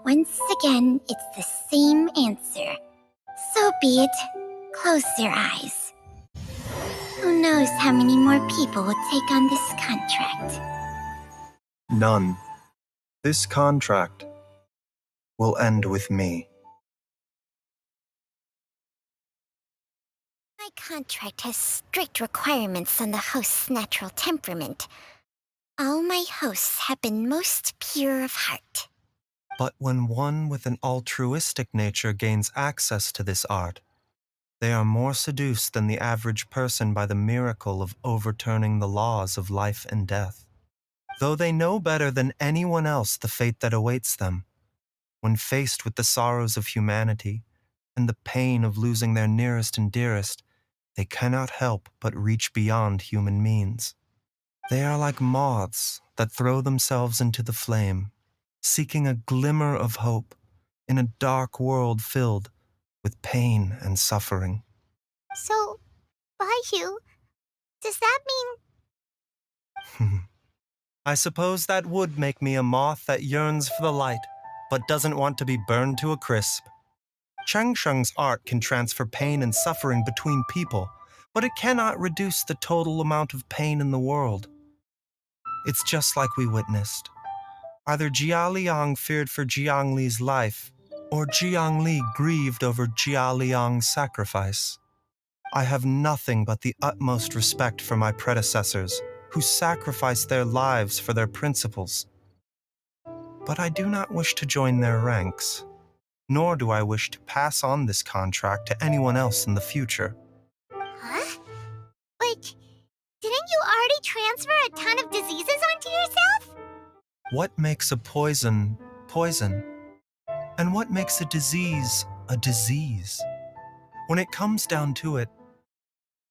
Once again, it's the same answer. So be it. Close your eyes. Who knows how many more people will take on this contract? None. This contract will end with me. My contract has strict requirements on the host's natural temperament. All my hosts have been most pure of heart. But when one with an altruistic nature gains access to this art, they are more seduced than the average person by the miracle of overturning the laws of life and death. Though they know better than anyone else the fate that awaits them, when faced with the sorrows of humanity and the pain of losing their nearest and dearest, they cannot help but reach beyond human means. They are like moths that throw themselves into the flame, seeking a glimmer of hope in a dark world filled with pain and suffering. So, Baizhu, does that mean... I suppose that would make me a moth that yearns for the light, but doesn't want to be burned to a crisp. Changsheng's art can transfer pain and suffering between people, but it cannot reduce the total amount of pain in the world. It's just like we witnessed. Either Jia Liang feared for Jiang Li's life, or Jiang Li grieved over Jia Liang's sacrifice. I have nothing but the utmost respect for my predecessors, who sacrificed their lives for their principles. But I do not wish to join their ranks, nor do I wish to pass on this contract to anyone else in the future. Huh? But didn't you already transfer a ton of diseases onto yourself? What makes a poison poison? And what makes a disease a disease? When it comes down to it,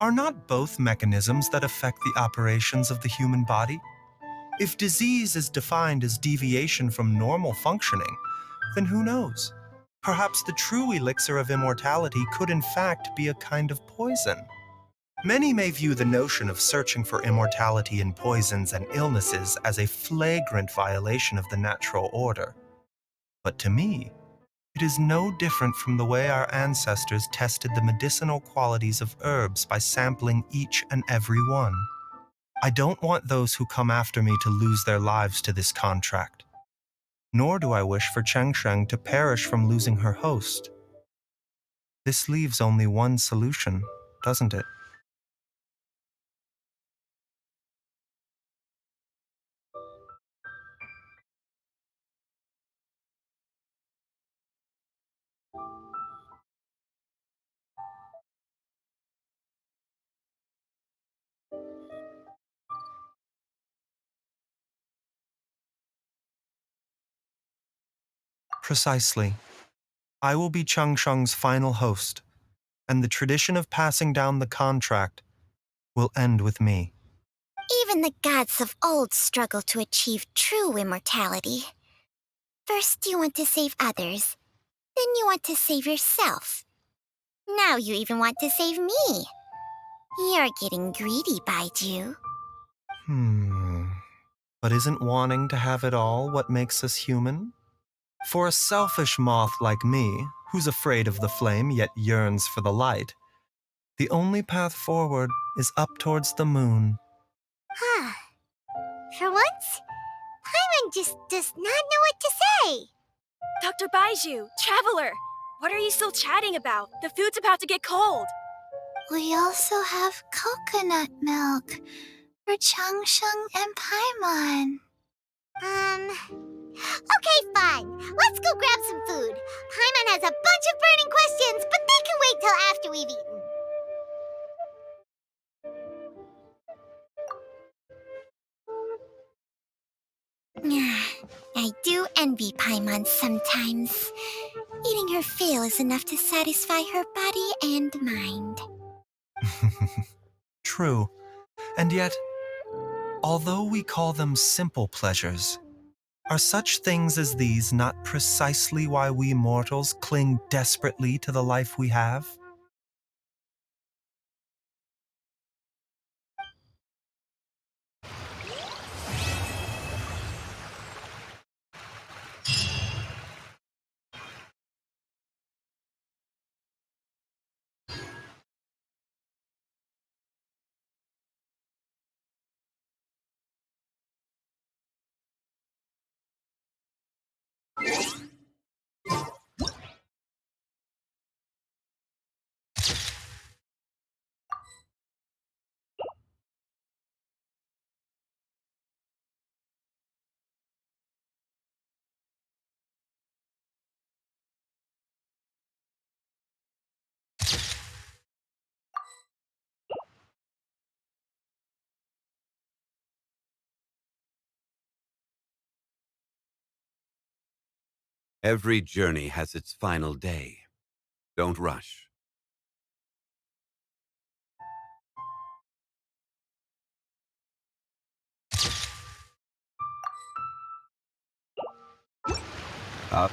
are not both mechanisms that affect the operations of the human body? If disease is defined as deviation from normal functioning, then who knows? Perhaps the true elixir of immortality could in fact be a kind of poison. Many may view the notion of searching for immortality in poisons and illnesses as a flagrant violation of the natural order. But to me, it is no different from the way our ancestors tested the medicinal qualities of herbs by sampling each and every one. I don't want those who come after me to lose their lives to this contract. Nor do I wish for Changsheng to perish from losing her host. This leaves only one solution, doesn't it? Precisely. I will be Changsheng's final host, and the tradition of passing down the contract will end with me. Even the gods of old struggle to achieve true immortality. First you want to save others, then you want to save yourself. Now you even want to save me. You're getting greedy, Baizhu. But isn't wanting to have it all what makes us human? For a selfish moth like me, who's afraid of the flame yet yearns for the light, the only path forward is up towards the moon. For once, Paimon just does not know what to say. Dr. Baizhu, Traveler, what are you still chatting about? The food's about to get cold. We also have coconut milk for Changsheng and Paimon. Okay, fine. Let's go grab some food. Paimon has a bunch of burning questions, but they can wait till after we've eaten. I do envy Paimon sometimes. Eating her fill is enough to satisfy her body and mind. True. And yet, although we call them simple pleasures, are such things as these not precisely why we mortals cling desperately to the life we have? Every journey has its final day. Don't rush. Up.